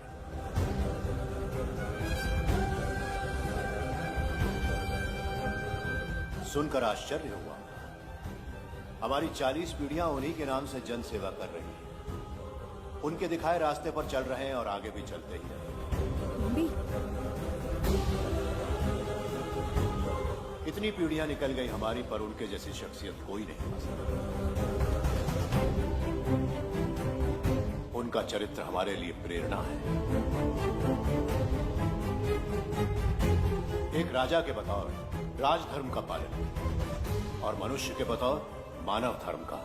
सुनकर आश्चर्य हुआ। हमारी 40 पीढ़ियां उन्हीं के नाम से जन सेवा कर रही हैं। उनके दिखाए रास्ते पर चल रहे हैं और आगे भी चलते ही रहेंगे। इतनी पीढ़ियां निकल गई हमारी, पर उनके जैसी शख्सियत कोई नहीं पा सकता। उनका चरित्र हमारे लिए प्रेरणा है। एक राजा के बतौर राजधर्म का पालन और मनुष्य के बतौर मानव धर्म का।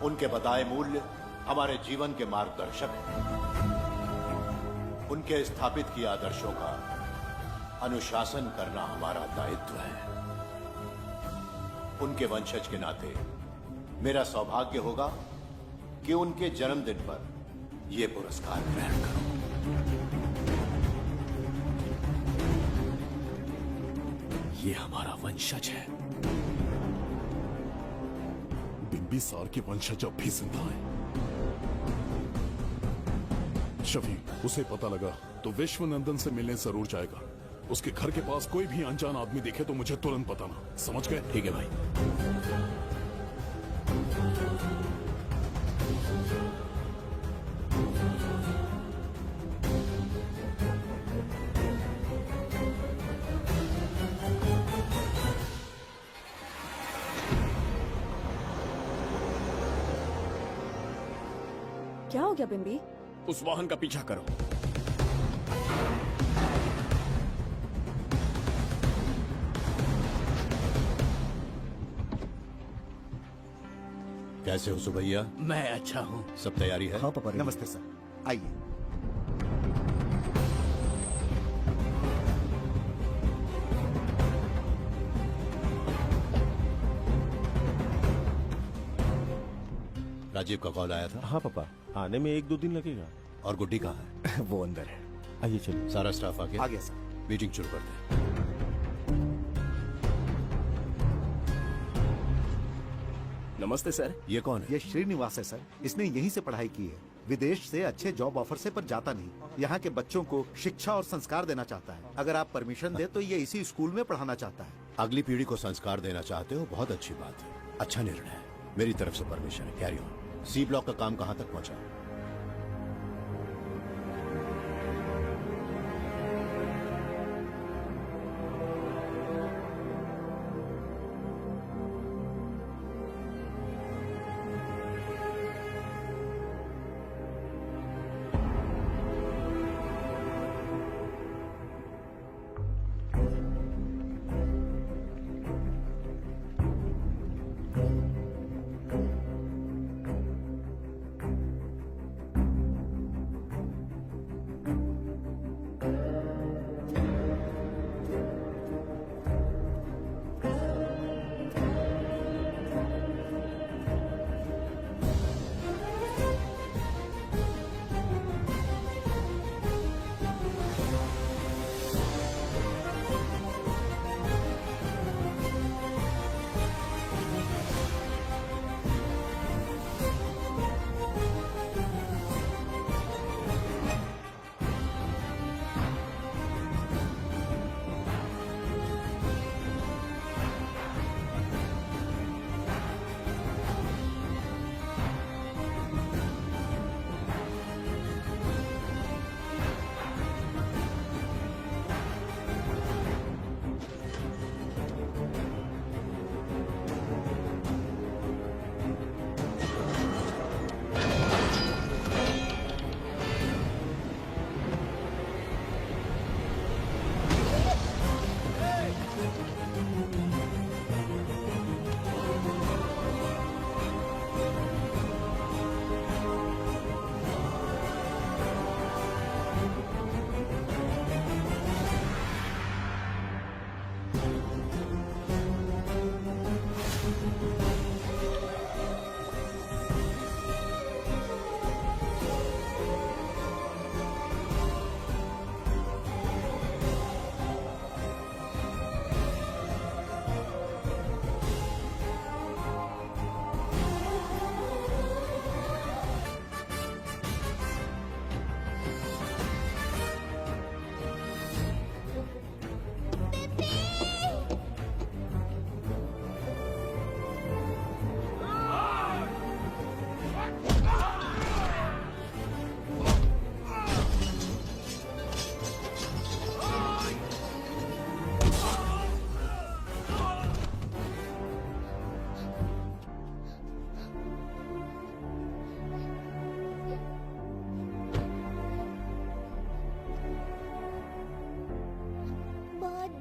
उनके बताए मूल्य हमारे जीवन के मार्गदर्शक हैं। उनके स्थापित किए आदर्शों का अनुशासन करना हमारा दायित्व है। उनके वंशज के नाते मेरा सौभाग्य होगा कि उनके जन्मदिन पर यह पुरस्कार ग्रहण करूं। ये हमारा वंशज है। बिंबिसार के वंशज अब भी जिंदा हैं। शफी, उसे पता लगा तो विश्वनंदन से मिलने जरूर जाएगा। उसके घर के पास कोई भी अनजान आदमी दिखे तो मुझे तुरंत बताना, समझ गए? ठीक है भाई। क्या हो गया बिंबी? उस वाहन का पीछा करो। कैसे हो सुभैया? मैं अच्छा हूँ। सब तैयारी है? हाँ पापा। नमस्ते सर, आइए। राजीव का कॉल आया था? हाँ पापा, आने में 1-2 दिन लगेगा। और गुड्डी कहाँ है? वो अंदर है। आइए चलिए। सारा स्टाफ आ गया? आ गया सर। मीटिंग शुरू करते हैं। नमस्ते सर। ये कौन है? ये श्रीनिवास है सर। इसने यहीं से पढ़ाई की है। विदेश से अच्छे जॉब ऑफर से पर जाता नहीं। यहाँ के बच्चों को शिक्षा और संस्कार देना चाहता है। अगर आप परमिशन दे तो ये इसी स्कूल में पढ़ाना चाहता है। अगली पीढ़ी को संस्कार देना चाहते हो, बहुत अच्छी बात है, अच्छा निर्णय है। मेरी तरफ से परमिशन है, कैरी ऑन। सी ब्लॉक का काम कहाँ तक पहुँचा?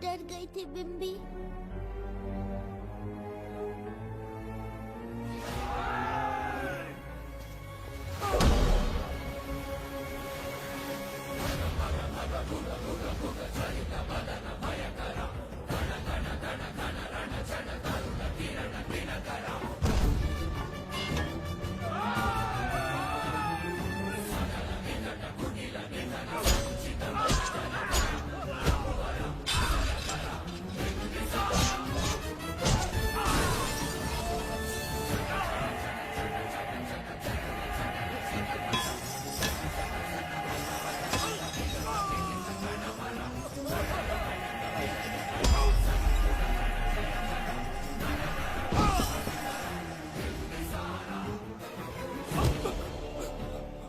डर गई थी बिम्बी।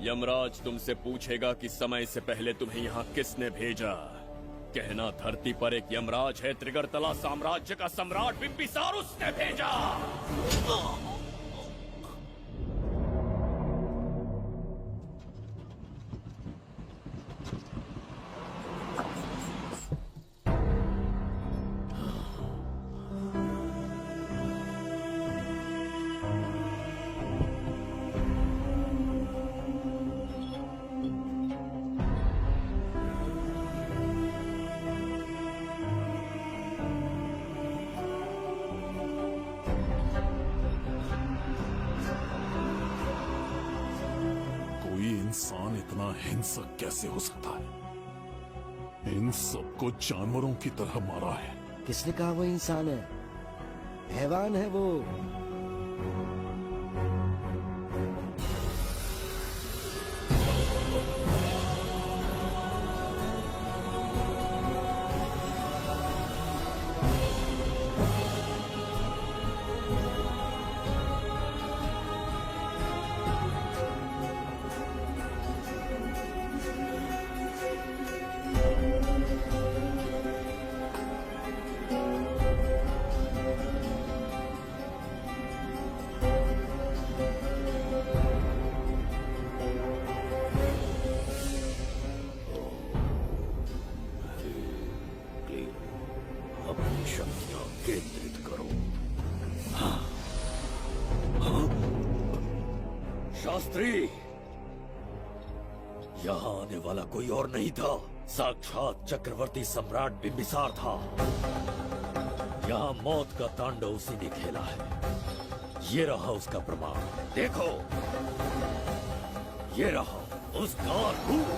यमराज तुमसे पूछेगा कि समय से पहले तुम्हें यहाँ किसने भेजा। कहना धरती पर एक यमराज है, त्रिगर्तला साम्राज्य का सम्राट बिम्बिसार उसने भेजा। इतना हिंसक कैसे हो सकता है? इन सबको जानवरों की तरह मारा है। किसने कहा वो इंसान है? हैवान है वो। अपनी शक्तियां केंद्रित करो। शास्त्री, यहाँ आने वाला कोई और नहीं था, साक्षात चक्रवर्ती सम्राट बिंबिसार था। यहाँ मौत का तांडव उसी ने खेला है। ये रहा उसका प्रमाण, देखो, ये रहा उसका रूप,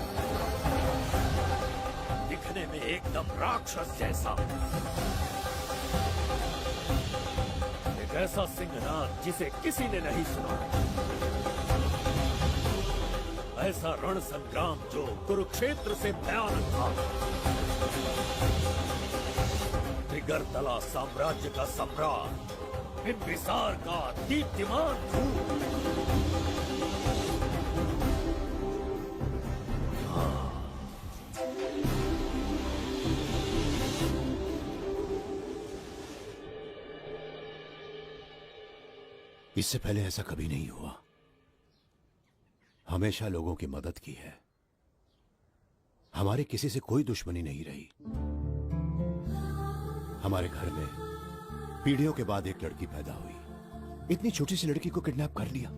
दिखने में एकदम राक्षस जैसा। एक ऐसा सिंहनाद जिसे किसी ने नहीं सुना, ऐसा रण संग्राम जो कुरुक्षेत्र से भयानक था। त्रिगर्तला साम्राज्य का सम्राट बिंबिसार का दीप्तिमान रूप। इससे पहले ऐसा कभी नहीं हुआ। हमेशा लोगों की मदद की है। हमारी किसी से कोई दुश्मनी नहीं रही। हमारे घर में पीढ़ियों के बाद एक लड़की पैदा हुई। इतनी छोटी सी लड़की को किडनैप कर लिया।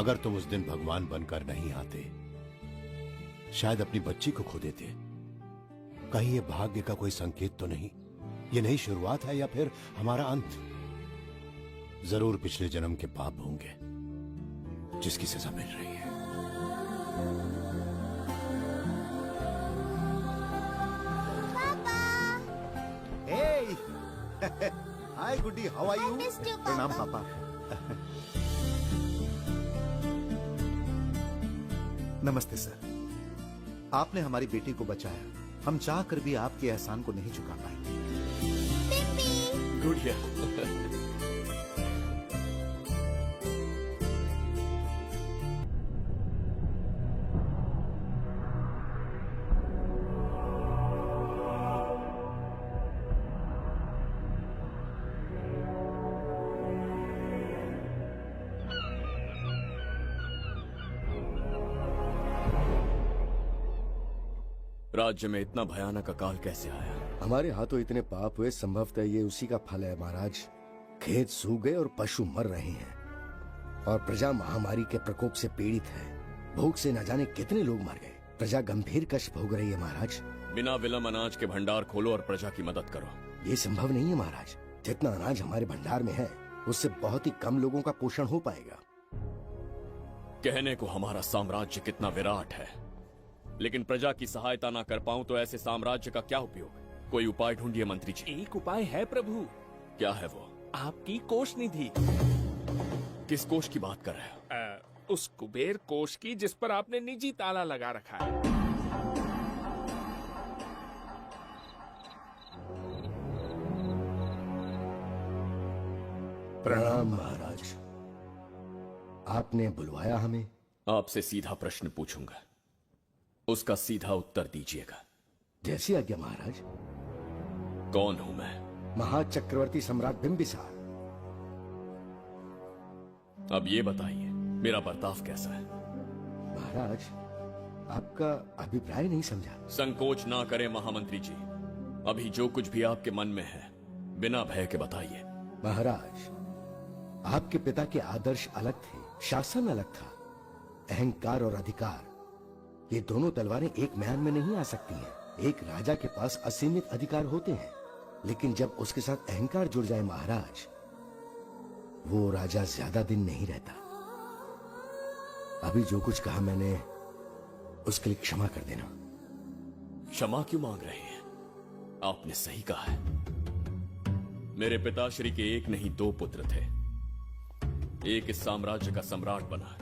अगर तुम उस दिन भगवान बनकर नहीं आते, शायद अपनी बच्ची को खो देते। कहीं ये भाग्य का कोई संकेत तो नहीं? ये नई शुरुआत है या फिर हमारा अंत? जरूर पिछले जन्म के पाप होंगे जिसकी सजा मिल रही है। हाय गुड्डी, हाउ आर यू? प्रणाम पापा। नमस्ते सर। आपने हमारी बेटी को बचाया। हम चाह कर भी आपके एहसान को नहीं चुका पाएंगे। गुड़िया, राज्य में इतना भयानक अकाल कैसे आया? हमारे हाथों इतने पाप हुए, संभवतः ये उसी का फल है महाराज। खेत सूख गए और पशु मर रहे हैं और प्रजा महामारी के प्रकोप से पीड़ित है। भूख से न जाने कितने लोग मर गए। प्रजा गंभीर कष्ट भोग रही है महाराज। बिना विलंब अनाज के भंडार खोलो और प्रजा की मदद करो। ये संभव नहीं है महाराज। जितना अनाज हमारे भंडार में है उससे बहुत ही कम लोगों का पोषण हो पाएगा। कहने को हमारा साम्राज्य कितना विराट है, लेकिन प्रजा की सहायता ना कर पाऊं तो ऐसे साम्राज्य का क्या उपयोग? कोई उपाय ढूंढिए मंत्री जी। एक उपाय है प्रभु। क्या है वो? आपकी कोष निधि। किस कोष की बात कर रहे हो? उस कुबेर कोष की जिस पर आपने निजी ताला लगा रखा है। प्रणाम महाराज। आपने बुलवाया हमें? आपसे सीधा प्रश्न पूछूंगा, उसका सीधा उत्तर दीजिएगा। जैसी आज्ञा महाराज। कौन हूं मैं? महाचक्रवर्ती सम्राट बिंबिसार। अब ये बताइए, मेरा बर्ताव कैसा है? महाराज, आपका अभिप्राय नहीं समझा। संकोच ना करें महामंत्री जी। अभी जो कुछ भी आपके मन में है बिना भय के बताइए। महाराज, आपके पिता के आदर्श अलग थे, शासन अलग था। अहंकार और अधिकार, ये दोनों तलवारें एक म्यान में नहीं आ सकती हैं। एक राजा के पास असीमित अधिकार होते हैं, लेकिन जब उसके साथ अहंकार जुड़ जाए महाराज, वो राजा ज्यादा दिन नहीं रहता। अभी जो कुछ कहा मैंने उसके लिए क्षमा कर देना। क्षमा क्यों मांग रहे हैं? आपने सही कहा है। मेरे पिताश्री के एक नहीं दो पुत्र थे। एक इस साम्राज्य का सम्राट बना,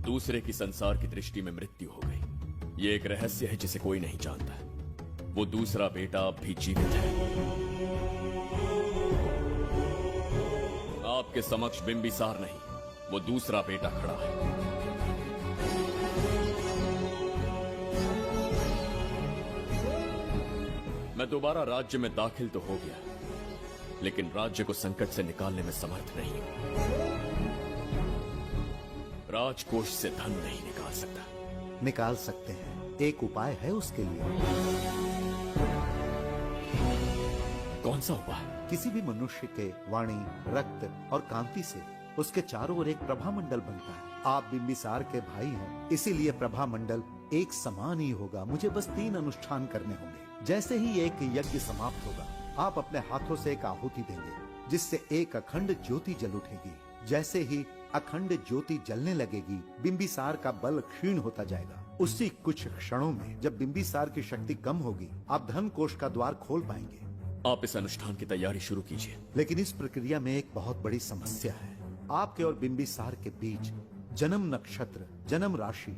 दूसरे की संसार की दृष्टि में मृत्यु हो गई। ये एक रहस्य है जिसे कोई नहीं जानता। वो दूसरा बेटा अब भी जीवित है। आपके समक्ष बिंबिसार नहीं, वो दूसरा बेटा खड़ा है। मैं दोबारा राज्य में दाखिल तो हो गया, लेकिन राज्य को संकट से निकालने में समर्थ नहीं। राजकोष से धन नहीं निकाल सकता। निकाल सकते हैं, एक उपाय है उसके लिए। कौन सा उपाय? किसी भी मनुष्य के वाणी, रक्त और कांति से उसके चारों ओर एक प्रभा मंडल बनता है। आप बिंबिसार के भाई हैं, इसीलिए प्रभा मंडल एक समान ही होगा। मुझे बस 3 अनुष्ठान करने होंगे। जैसे ही एक यज्ञ समाप्त होगा, आप अपने हाथों से एक आहुति देंगे, जिससे एक अखंड ज्योति जल उठेगी। जैसे ही अखंड ज्योति जलने लगेगी, बिंबिसार का बल क्षीण होता जाएगा। उसी कुछ क्षणों में जब बिंबिसार की शक्ति कम होगी, आप धन कोष का द्वार खोल पाएंगे। आप इस अनुष्ठान की तैयारी शुरू कीजिए। लेकिन इस प्रक्रिया में एक बहुत बड़ी समस्या है। आपके और बिंबिसार के बीच जन्म नक्षत्र, जन्म राशि,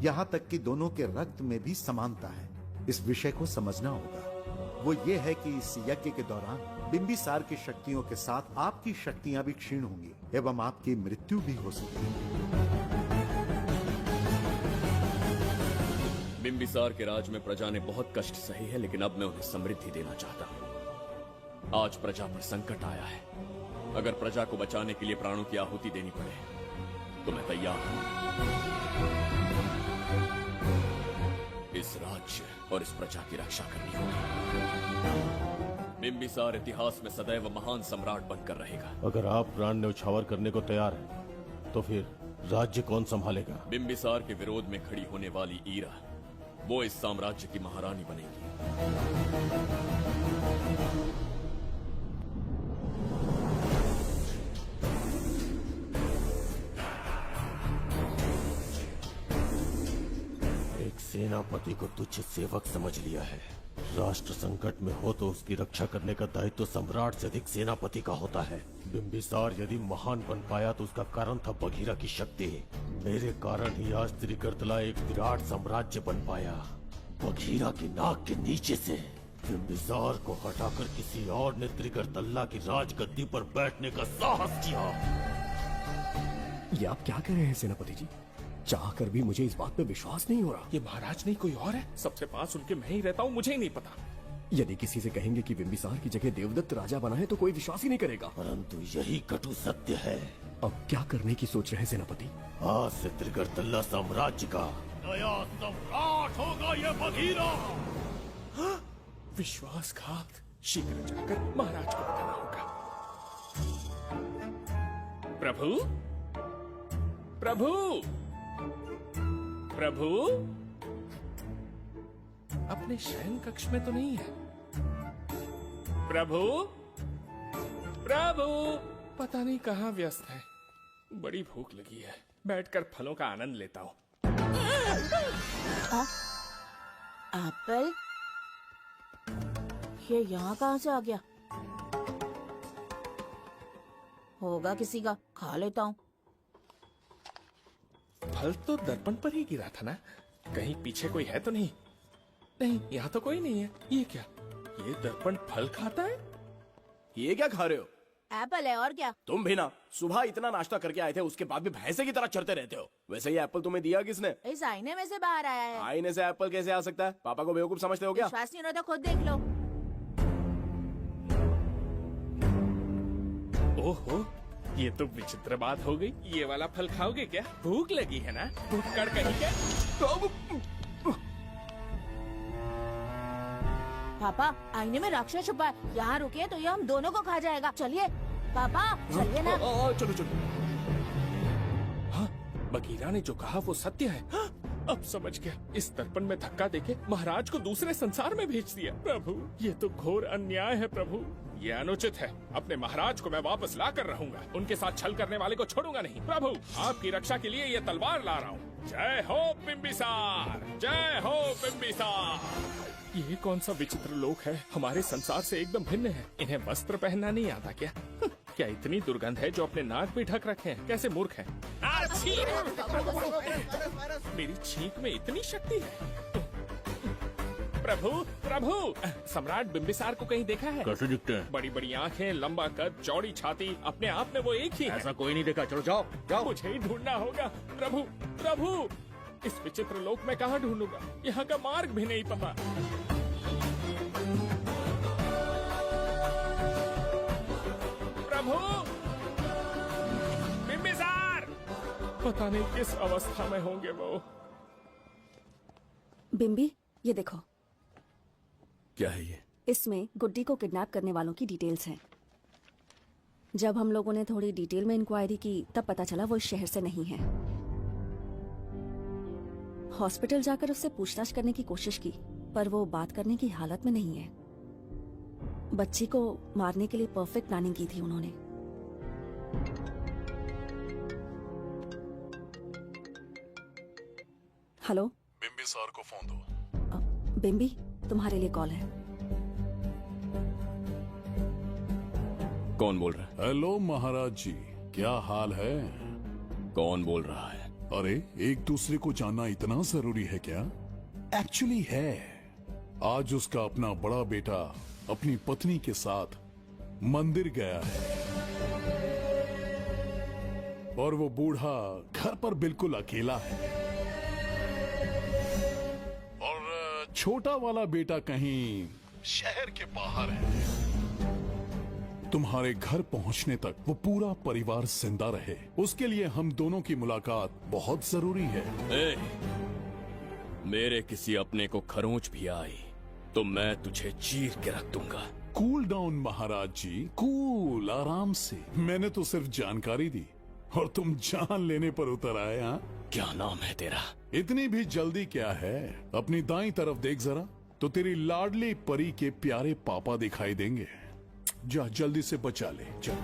यहाँ तक कि दोनों के रक्त में भी समानता है। इस विषय को समझना होगा। वो ये है कि इस यज्ञ के दौरान बिंबिसार की शक्तियों के साथ आपकी शक्तियां भी क्षीण होंगी एवं आपकी मृत्यु भी हो सकती है। बिंबिसार के राज में प्रजा ने बहुत कष्ट सहे हैं, लेकिन अब मैं उन्हें समृद्धि देना चाहता हूँ। आज प्रजा पर संकट आया है। अगर प्रजा को बचाने के लिए प्राणों की आहुति देनी पड़े तो मैं तैयार हूं। इस राज्य और इस प्रजा की रक्षा करनी होगी। बिंबिसार इतिहास में सदैव महान सम्राट बनकर रहेगा। अगर आप प्राण न्यौछावर करने को तैयार हैं, तो फिर राज्य कौन संभालेगा? बिंबिसार के विरोध में खड़ी होने वाली ईरा, वो इस साम्राज्य की महारानी बनेगी। सेनापति को तुच्छ सेवक समझ लिया है। राष्ट्र संकट में हो तो उसकी रक्षा करने का दायित्व तो सम्राट से अधिक सेनापति का होता है। बिंबिसार यदि महान बन पाया तो उसका कारण था बघीरा की शक्ति। मेरे कारण ही आज त्रिगर्तला एक विराट साम्राज्य बन पाया। बघीरा की नाक के नीचे से बिंबिसार को हटाकर किसी और ने त्रिगर्तला की राजगद्दी पर बैठने का साहस किया। ये आप क्या कह रहे हैं सेनापति जी? चाहकर भी मुझे इस बात पे विश्वास नहीं हो रहा। ये महाराज नहीं कोई और है। सबसे पास उनके मैं ही रहता हूँ, मुझे ही नहीं पता। यदि किसी से कहेंगे कि बिंबिसार की जगह देवदत्त राजा बना है तो कोई विश्वास ही नहीं करेगा। परंतु यही कटु सत्य है। अब क्या करने की सोच रहे हैं सेनापति? आज से त्रिगर्तला साम्राज्य का नया सम्राट होगा ये बघीरा। विश्वासघात। शीघ्र जाकर महाराज को बताना होगा। प्रभु, प्रभु, प्रभु, अपने शयन कक्ष में तो नहीं है। प्रभु, प्रभु, पता नहीं कहाँ व्यस्त है। बड़ी भूख लगी है, बैठकर फलों का आनंद लेता हूँ। एप्पल? ये यहाँ कहाँ से आ गया? होगा किसी का, खा लेता हूँ। फल तो दर्पण पर ही गिरा था ना? कहीं पीछे कोई है तो नहीं? नहीं, यहाँ तो कोई नहीं है। ये क्या? ये दर्पण फल खाता है? ये क्या खा रहे हो? एप्पल है और क्या? तुम भी ना सुबह इतना नाश्ता करके आए थे, उसके बाद भी भैंसे की तरह चढ़ते रहते हो। वैसे ये एप्पल तुम्हें दिया किसने? इस आईने में से बाहर आया है। आईने से एप्पल कैसे आ सकता है? पापा को बेवकूफ समझते हो क्या? विश्वास नहीं हो रहा तो खुद देख लो। ओहो, ये तो विचित्र बात हो गई। ये वाला फल खाओगे क्या? भूख लगी है ना? भुक्कड़ कहीं क्या? पापा, आईने में राक्षस छुपा है। यहाँ रुके तो ये हम दोनों को खा जाएगा। चलिए पापा, चलिए ना। चलो चलो। हाँ, बघीरा ने जो कहा वो सत्य है। अब समझ गया, इस दर्पण में धक्का देके महाराज को दूसरे संसार में भेज दिया। प्रभु, ये तो घोर अन्याय है प्रभु, ये अनुचित है। अपने महाराज को मैं वापस ला कर रहूंगा, उनके साथ छल करने वाले को छोड़ूंगा नहीं। प्रभु, आपकी रक्षा के लिए ये तलवार ला रहा हूँ। जय हो बिम्बिसार, जय हो बिम्बिसार। ये कौन सा विचित्र लोक है, हमारे संसार से एकदम भिन्न है। इन्हें वस्त्र पहनना नहीं आता क्या? क्या इतनी दुर्गंध है जो अपने नाक भी ढक रखे हैं? कैसे मूर्ख हैं? मेरी छींक में इतनी शक्ति है। प्रभु, प्रभु, सम्राट बिम्बिसार को कहीं देखा है? कैसे दिखते हैं? बड़ी बड़ी आंखें, लंबा कद, चौड़ी छाती, अपने आप में वो एक ही है। ऐसा कोई नहीं देखा। चलो जाओ जाओ। मुझे ही ढूंढना होगा। प्रभु, प्रभु, इस विचित्र लोक में कहाँ ढूंढूंगा? यहाँ का मार्ग भी नहीं पता। प्रभु, बिम्बिसार, पता नहीं किस अवस्था में होंगे वो। बिम्बी, ये देखो। क्या है ये? इसमें गुड्डी को किडनैप करने वालों की डिटेल्स हैं। जब हम लोगों ने थोड़ी डिटेल में इंक्वायरी की तब पता चला वो इस शहर से नहीं है। हॉस्पिटल जाकर उससे पूछताछ करने की कोशिश की पर वो बात करने की हालत में नहीं है। बच्ची को मारने के लिए परफेक्ट प्लानिंग की थी उन्होंने। हेलो, बिम्बिसार को फोन दो। बिम्बी, तुम्हारे लिए कॉल है। कौन बोल रहा है? हेलो महाराज जी, क्या हाल है? कौन बोल रहा है? अरे, एक दूसरे को जानना इतना जरूरी है क्या? एक्चुअली है। आज उसका अपना बड़ा बेटा अपनी पत्नी के साथ मंदिर गया है और वो बूढ़ा घर पर बिल्कुल अकेला है और छोटा वाला बेटा कहीं शहर के बाहर है। तुम्हारे घर पहुंचने तक वो पूरा परिवार जिंदा रहे, उसके लिए हम दोनों की मुलाकात बहुत जरूरी है। मेरे किसी अपने को खरोंच भी आई तो मैं तुझे चीर के रख दूंगा। कूल डाउन महाराज जी, कूल, आराम से। मैंने तो सिर्फ जानकारी दी और तुम जान लेने पर उतर आए। हाँ, क्या नाम है तेरा? इतनी भी जल्दी क्या है? अपनी दाईं तरफ देख जरा तो तेरी लाडली परी के प्यारे पापा दिखाई देंगे। जा, जल्दी से बचा ले। चल।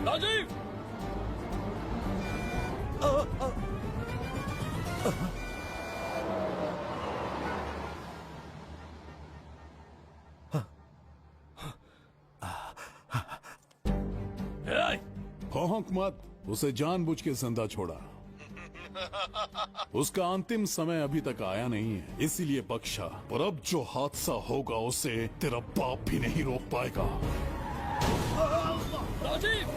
राजीव! भौंक मत, उसे जानबूझ के जिंदा छोड़ा। उसका अंतिम समय अभी तक आया नहीं है, इसीलिए बख्शा। पर अब जो हादसा होगा उसे तेरा बाप भी नहीं रोक पाएगा। राजीव!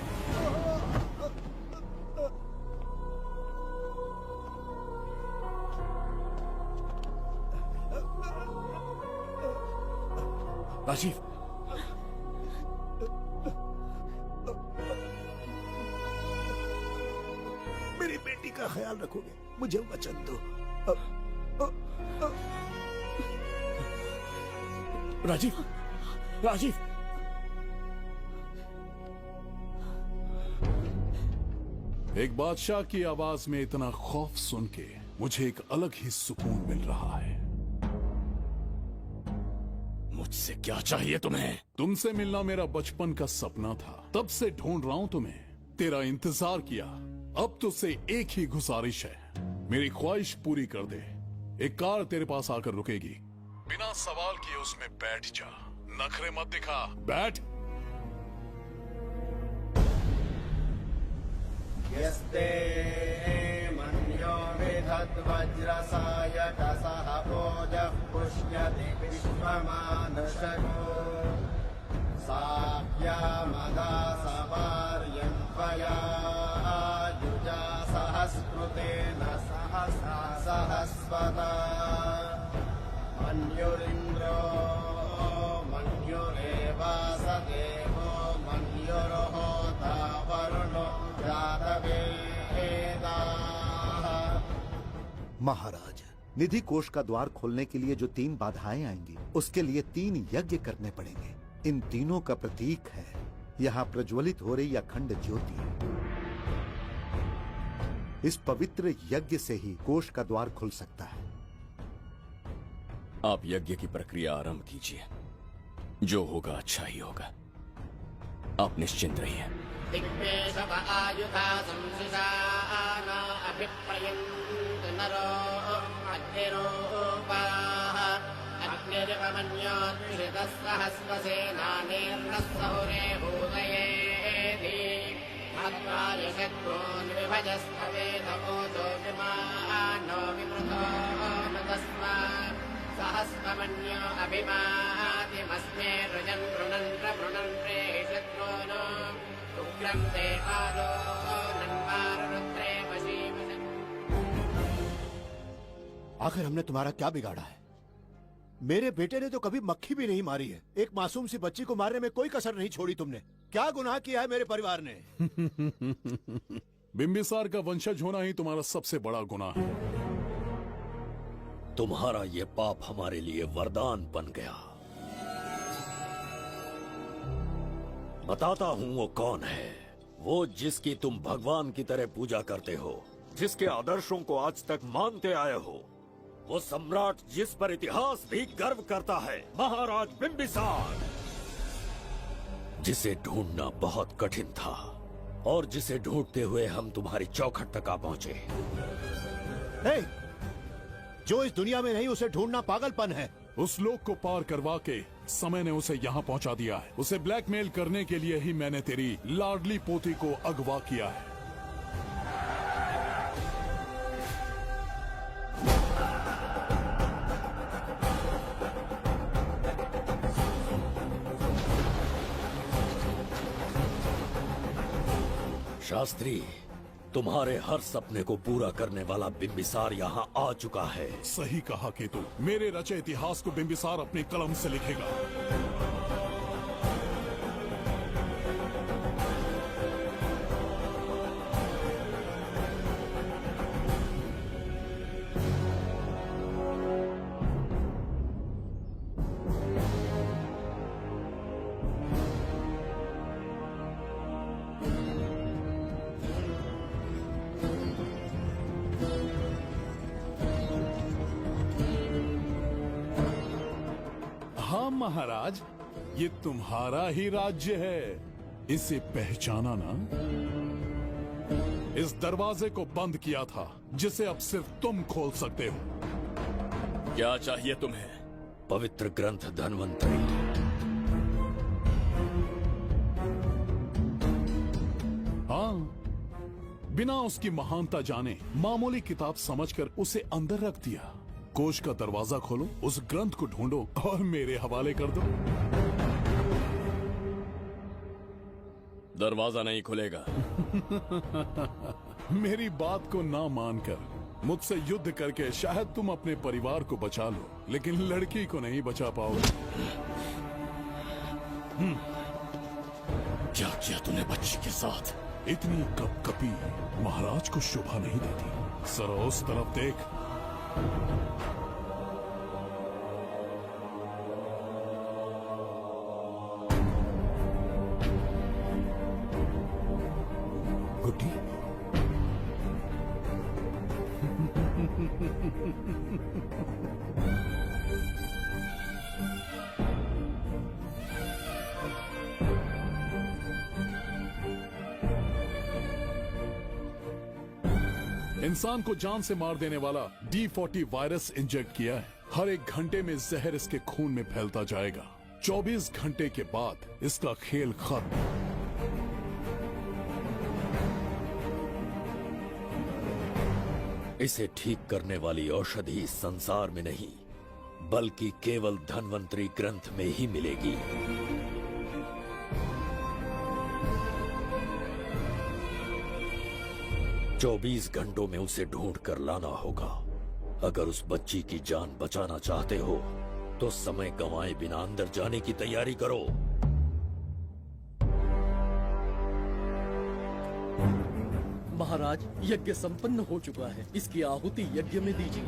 राजीव, मेरी बेटी का ख्याल रखोगे? मुझे वचन दो। राजीव, राजीव! एक बादशाह की आवाज में इतना खौफ सुन के मुझे एक अलग ही सुकून मिल रहा है। मुझसे क्या चाहिए तुम्हें? तुमसे मिलना मेरा बचपन का सपना था, तब से ढूंढ रहा हूं तुम्हें। तेरा इंतजार किया, अब तुझसे एक ही गुजारिश है, मेरी ख्वाहिश पूरी कर दे। एक कार तेरे पास आकर रुकेगी, बिना सवाल किए उसमें बैठ जा, नखरे मत दिखा, बैठ। यस्ते मन्यो विधद्वज्रसायकसः भोजः पुष्यति विश्वमानशको साख्यामदा सवार्यं त्वया युजा सहस्कृतेन सहसा सहस्वता मन्युरिन्द्रो मन्युरेवास देवो मन्युर्होता वरुणो महाराज, निधि कोष का द्वार खोलने के लिए जो 3 बाधाएं आएंगी, उसके लिए 3 यज्ञ करने पड़ेंगे। इन तीनों का प्रतीक है यहाँ प्रज्वलित हो रही अखंड ज्योति है। इस पवित्र यज्ञ से ही कोष का द्वार खुल सकता है। आप यज्ञ की प्रक्रिया आरंभ कीजिए। जो होगा अच्छा ही होगा। आप निश्चिंत रहिए। दिग्वेशव आयुधा संसृजाना अभिप्रयन्त नरो अग्निरूपाः अग्निरिवमन्योत्क्षितः सहस्रसेनानेर्नः सहुरे भूतयेति मत्वा यशत्रून् विभजस्तवेदमोदो विमानो विमृतो न तस्मात् सहस्रमन्यो अभिमातिमस्मे रुजन् पृणन् शत्रून् उग्रं ते आदो नन्वारुद्रे वशीवशन्। आखिर हमने तुम्हारा क्या बिगाड़ा है? मेरे बेटे ने तो कभी मक्खी भी नहीं मारी है। एक मासूम सी बच्ची को मारने में कोई कसर नहीं छोड़ी तुमने। क्या गुनाह किया है मेरे परिवार ने? बिंबिसार का वंशज होना ही तुम्हारा सबसे बड़ा गुनाह है। तुम्हारा ये पाप हमारे लिए वरदान बन गया। बताता हूँ वो कौन है। वो जिसकी तुम भगवान की तरह पूजा करते हो, जिसके आदर्शों को आज तक मानते आए हो, वो सम्राट जिस पर इतिहास भी गर्व करता है, महाराज बिंबिसार, जिसे ढूंढना बहुत कठिन था और जिसे ढूंढते हुए हम तुम्हारी चौखट तक आ पहुंचे। जो इस दुनिया में नहीं उसे ढूंढना पागलपन है। उस लोक को पार करवा के समय ने उसे यहाँ पहुँचा दिया है। उसे ब्लैकमेल करने के लिए ही मैंने तेरी लाडली पोती को अगवा किया है। शास्त्री, तुम्हारे हर सपने को पूरा करने वाला बिंबिसार यहाँ आ चुका है। सही कहा केतु। मेरे रचे इतिहास को बिंबिसार अपनी कलम से लिखेगा। हाँ महाराज, ये तुम्हारा ही राज्य है। इसे पहचाना ना? इस दरवाजे को बंद किया था जिसे अब सिर्फ तुम खोल सकते हो। क्या चाहिए तुम्हें? पवित्र ग्रंथ धन्वंतरी। हाँ, बिना उसकी महानता जाने मामूली किताब समझकर उसे अंदर रख दिया। कोष का दरवाजा खोलो, उस ग्रंथ को ढूंढो और मेरे हवाले कर दो। दरवाजा नहीं खुलेगा। मेरी बात को ना मानकर मुझसे युद्ध करके शायद तुम अपने परिवार को बचा लो, लेकिन लड़की को नहीं बचा पाओगे। क्या किया तूने बच्ची के साथ? इतनी कपकपी महाराज को शोभा नहीं देती। जरा उस तरफ देख। गुड्डी, इंसान को जान से मार देने वाला D40 वायरस इंजेक्ट किया है। हर एक घंटे में जहर इसके खून में फैलता जाएगा। 24 घंटे के बाद इसका खेल खत्म। इसे ठीक करने वाली औषधि इस संसार में नहीं, बल्कि केवल धन्वंतरी ग्रंथ में ही मिलेगी। चौबीस घंटों में उसे ढूंढ कर लाना होगा। अगर उस बच्ची की जान बचाना चाहते हो तो समय गंवाए बिना अंदर जाने की तैयारी करो। महाराज, यज्ञ संपन्न हो चुका है। इसकी आहुति यज्ञ में दीजिए।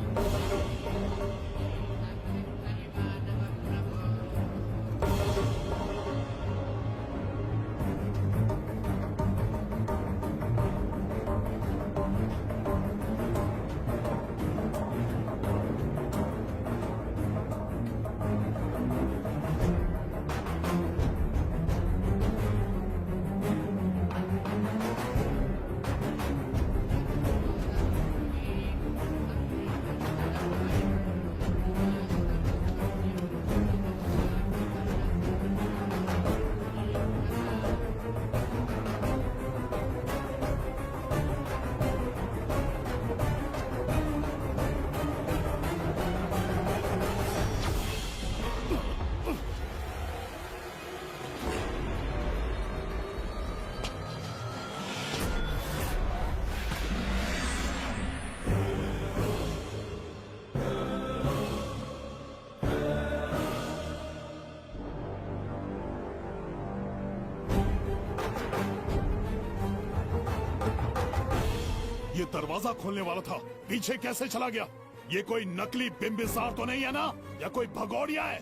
ये दरवाजा खोलने वाला था, पीछे कैसे चला गया? ये कोई नकली बिम्बिसार तो नहीं है ना, या कोई भगोड़िया है?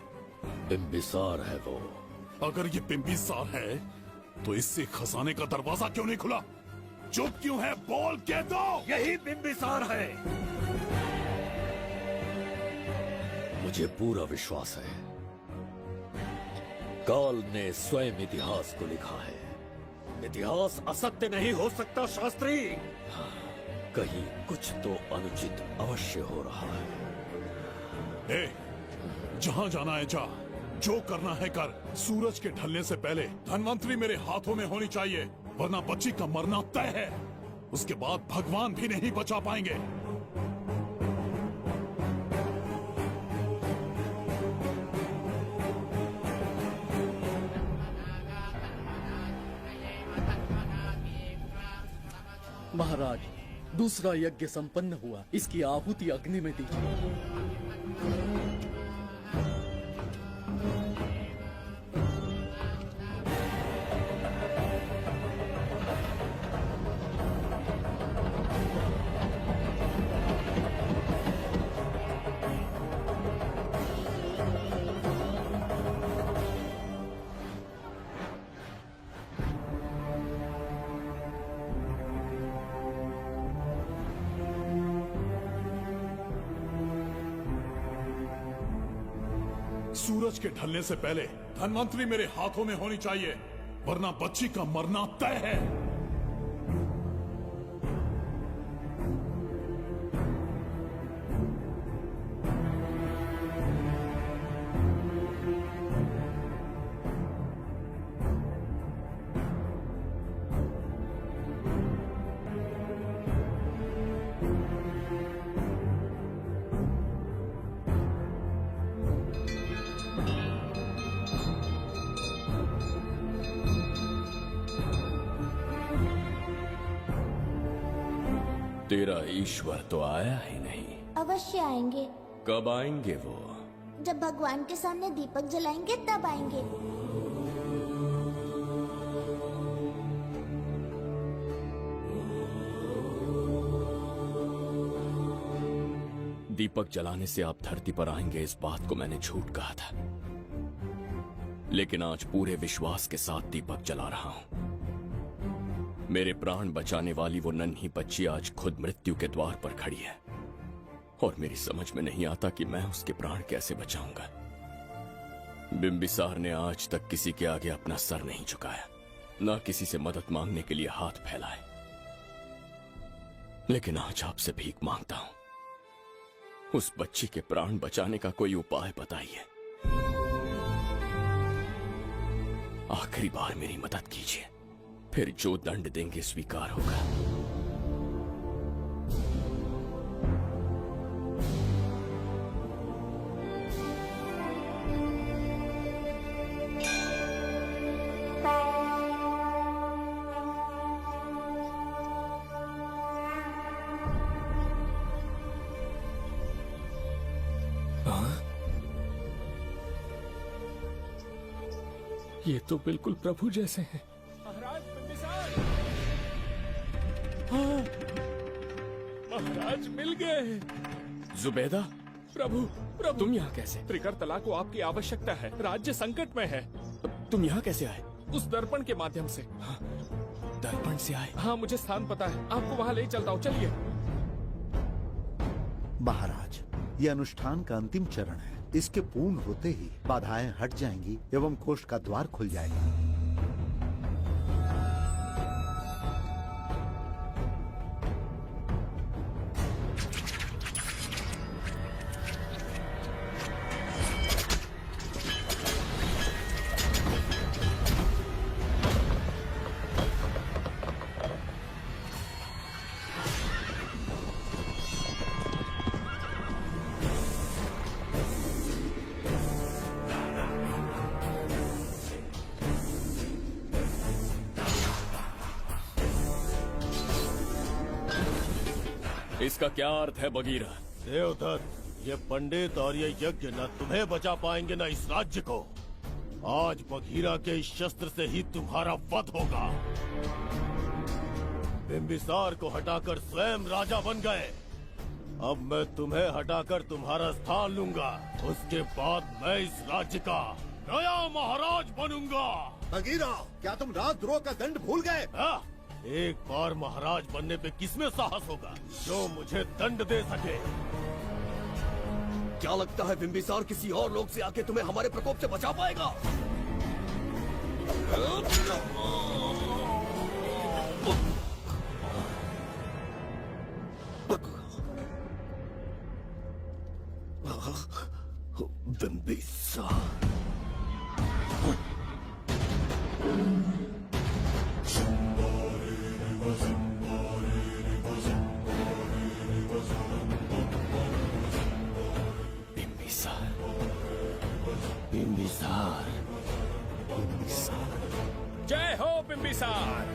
बिम्बिसार है वो। अगर ये बिम्बिसार है तो इससे खजाने का दरवाजा क्यों नहीं खुला? चुप क्यों है? बोल के दो। यही बिम्बिसार है। मुझे पूरा विश्वास है, काल ने स्वयं इतिहास को लिखा है। इतिहास असत्य नहीं हो सकता शास्त्री। कहीं कुछ तो अनुचित अवश्य हो रहा है। ए, जहां जाना है जा, जो करना है कर। सूरज के ढलने से पहले धनवंतरी मेरे हाथों में होनी चाहिए, वरना बच्ची का मरना तय है। उसके बाद भगवान भी नहीं बचा पाएंगे। महाराज, दूसरा यज्ञ संपन्न हुआ। इसकी आहुति अग्नि में दीजिए। सूरज के ढलने से पहले धनवंतरी मेरे हाथों में होनी चाहिए, वरना बच्ची का मरना तय है। तेरा ईश्वर तो आया ही नहीं। अवश्य आएंगे। कब आएंगे वो? जब भगवान के सामने दीपक जलाएंगे तब आएंगे। दीपक जलाने से आप धरती पर आएंगे, इस बात को मैंने झूठ कहा था। लेकिन आज पूरे विश्वास के साथ दीपक जला रहा हूं। मेरे प्राण बचाने वाली वो नन्ही बच्ची आज खुद मृत्यु के द्वार पर खड़ी है, और मेरी समझ में नहीं आता कि मैं उसके प्राण कैसे बचाऊंगा। बिम्बिसार ने आज तक किसी के आगे अपना सर नहीं झुकाया, ना किसी से मदद मांगने के लिए हाथ फैलाए। लेकिन आज आपसे भीख मांगता हूं, उस बच्ची के प्राण बचाने का कोई उपाय बताइए। आखिरी बार मेरी मदद कीजिए, फिर जो दंड देंगे स्वीकार होगा। ये तो बिल्कुल प्रभु जैसे हैं। हाँ, महाराज मिल गए। जुबैदा, प्रभु प्रभु, तुम यहाँ कैसे? त्रिकर्तला को आपकी आवश्यकता है, राज्य संकट में है। तुम यहाँ कैसे आए? उस दर्पण के माध्यम से। हाँ, दर्पण से आए? हाँ, मुझे स्थान पता है, आपको वहाँ ले चलता हूँ, चलिए। महाराज, ये अनुष्ठान का अंतिम चरण है। इसके पूर्ण होते ही बाधाएं हट जाएंगी एवं कोष्ठ का द्वार खुल जाएगा। इसका क्या अर्थ है बगीरा? देवदत्त, ये पंडित और ये यज्ञ न तुम्हें बचा पाएंगे न इस राज्य को। आज बगीरा के इस शस्त्र से ही तुम्हारा वध होगा। बिंबिसार को हटाकर स्वयं राजा बन गए। अब मैं तुम्हें हटाकर तुम्हारा स्थान लूंगा। उसके बाद मैं इस राज्य का नया महाराज बनूंगा। बगीरा, क्या तुम राजद्रोह का दंड भूल गए? एक बार महाराज बनने पे किसमें साहस होगा जो मुझे दंड दे सके। क्या लगता है बिंबिसार किसी और लोग से आके तुम्हें हमारे प्रकोप से बचा पाएगा? बिंबिसार बिंबिसार जय हो बिंबिसार।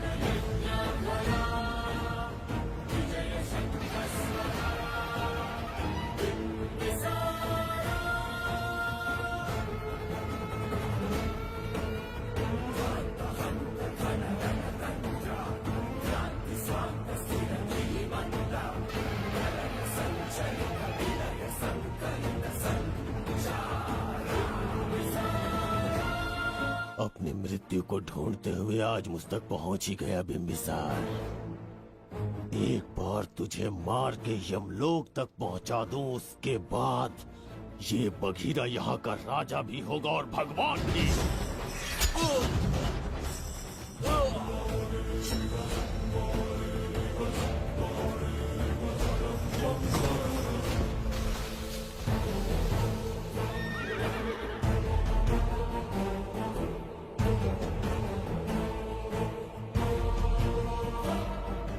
अपनी मृत्यु को ढूंढते हुए आज मुझ तक पहुंच ही गया बिंबिसार। एक बार तुझे मार के यमलोक तक पहुंचा दूं, उसके बाद ये बघीरा यहाँ का राजा भी होगा और भगवान भी।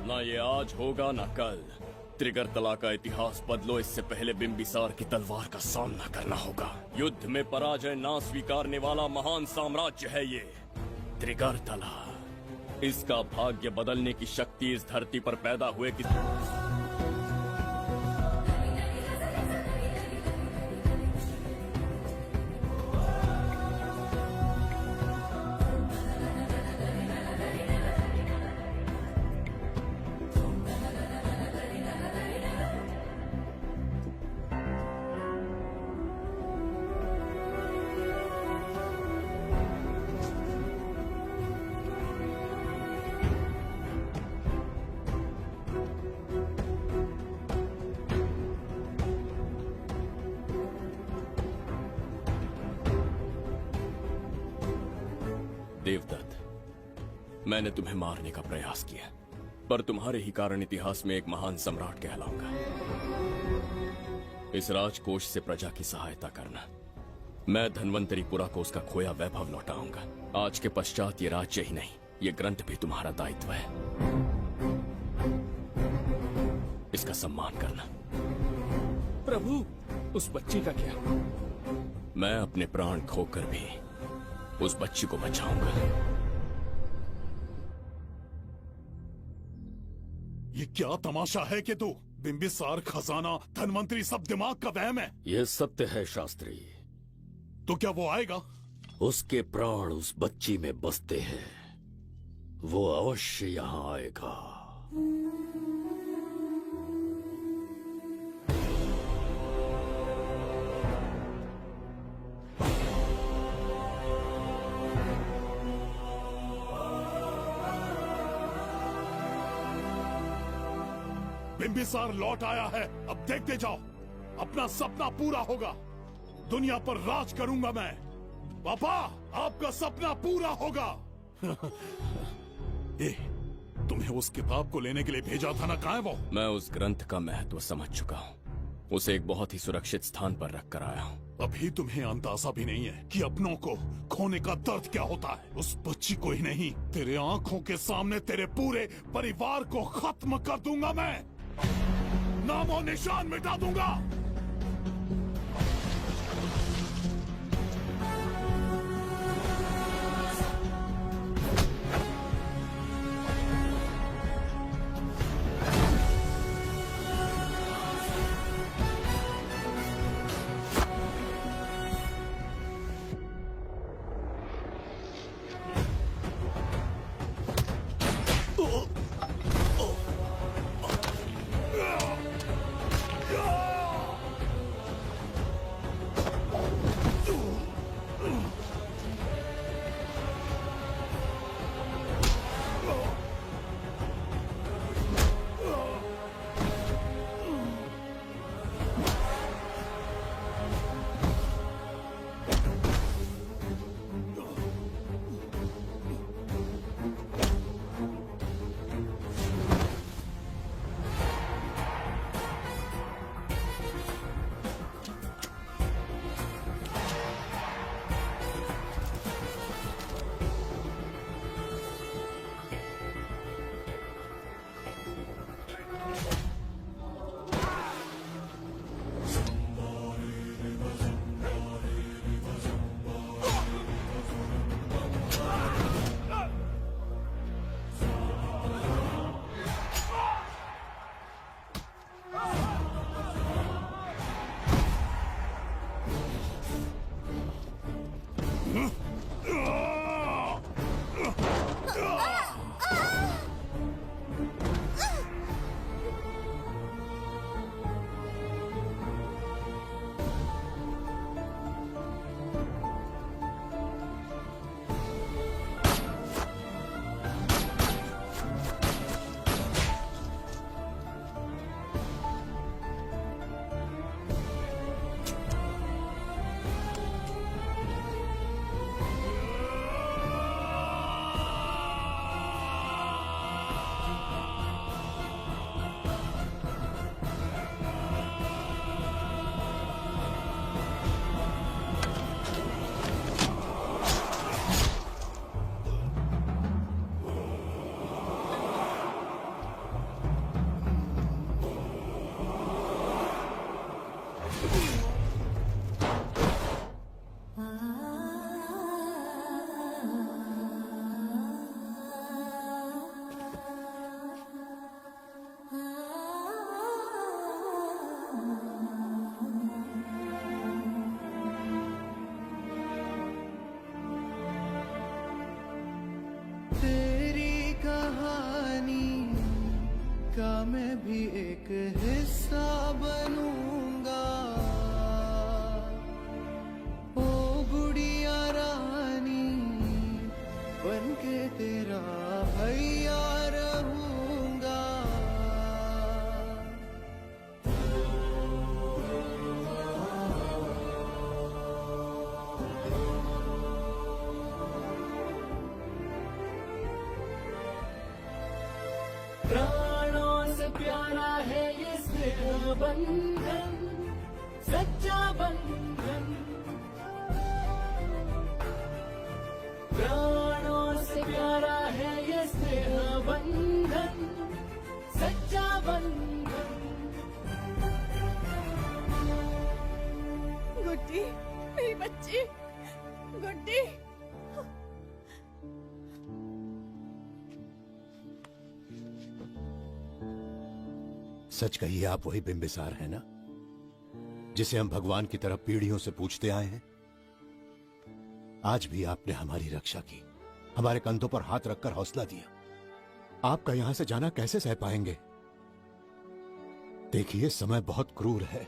ना ये आज होगा ना कल। त्रिगर्तला का इतिहास बदलो, इससे पहले बिंबिसार की तलवार का सामना करना होगा। युद्ध में पराजय ना स्वीकारने वाला महान साम्राज्य है ये त्रिगर्तला। इसका भाग्य बदलने की शक्ति इस धरती पर पैदा हुए कि देवदत्त, मैंने तुम्हें मारने का प्रयास किया, पर तुम्हारे ही कारण इतिहास में एक महान सम्राट कहलाऊंगा। इस राजकोष से प्रजा की सहायता करना। मैं धन्वंतरीपुरा को उसका खोया वैभव लौटाऊंगा। आज के पश्चात ये राज्य ही नहीं, ये ग्रंथ भी तुम्हारा दायित्व है। इसका सम्मान करना। प्रभु, उस बच्ची का क्या? मैं अपने प्राण खोकर भी उस बच्ची को बचाऊंगा। ये क्या तमाशा है कि तू बिंबिसार, खजाना, धनवंतरी सब दिमाग का वहम है? यह सत्य है शास्त्री। तो क्या वो आएगा? उसके प्राण उस बच्ची में बसते हैं, वो अवश्य यहाँ आएगा। बिंबिसार लौट आया है, अब देखते जाओ, अपना सपना पूरा होगा। दुनिया पर राज करूंगा मैं। पापा, आपका सपना पूरा होगा। ए, तुम्हें उस किताब को लेने के लिए भेजा था ना, कहाँ है वो? मैं उस ग्रंथ का महत्व समझ चुका हूँ। उसे एक बहुत ही सुरक्षित स्थान पर रख कर आया हूँ। अभी तुम्हें अंदाजा भी नहीं है कि अपनों को खोने का दर्द क्या होता है। उस बच्ची को ही नहीं, तेरे आंखों के सामने तेरे पूरे परिवार को खत्म कर दूंगा मैं। नामो निशान मिटा दूंगा। मैं भी एक हिस्सा बनूंगा। ओ गुड़िया रानी बनके तेरा भैया रहूंगा। प्राणों से प्यारा है ये स्नेह बंधन, सच्चा बंधन। प्राणों से प्यारा है ये स्नेह बंधन, सच्चा बंधन। गुड्डी, मेरी बच्ची, गुड्डी। सच कहिए, आप वही बिंबिसार है ना, जिसे हम भगवान की तरफ पीढ़ियों से पूछते आए हैं। आज भी आपने हमारी रक्षा की, हमारे कंधों पर हाथ रखकर हौसला दिया। आपका यहां से जाना कैसे सह पाएंगे? देखिए, समय बहुत क्रूर है।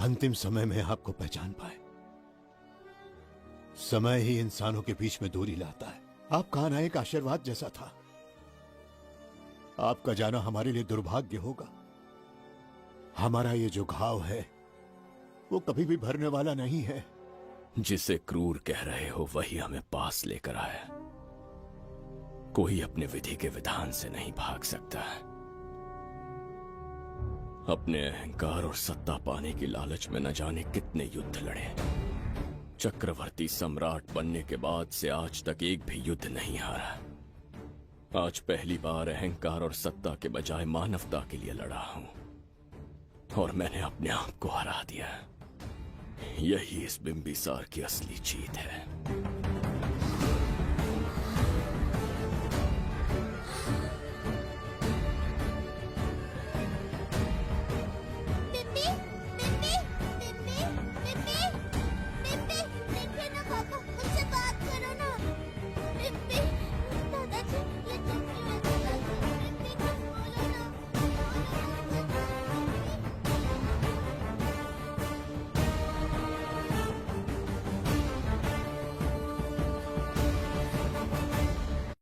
अंतिम समय में आपको पहचान पाए। समय ही इंसानों के बीच में दूरी लाता है। आपका आना एक आशीर्वाद जैसा था। आपका जाना हमारे लिए दुर्भाग्य होगा। हमारा ये जो घाव है वो कभी भी भरने वाला नहीं है। जिसे क्रूर कह रहे हो वही हमें पास लेकर आया। कोई अपने विधि के विधान से नहीं भाग सकता। अपने अहंकार और सत्ता पाने की लालच में न जाने कितने युद्ध लड़े। चक्रवर्ती सम्राट बनने के बाद से आज तक एक भी युद्ध नहीं हारा। आज पहली बार अहंकार और सत्ता के बजाय मानवता के लिए लड़ा हूं, और मैंने अपने आप को हरा दिया। यही इस बिंबिसार की असली जीत है।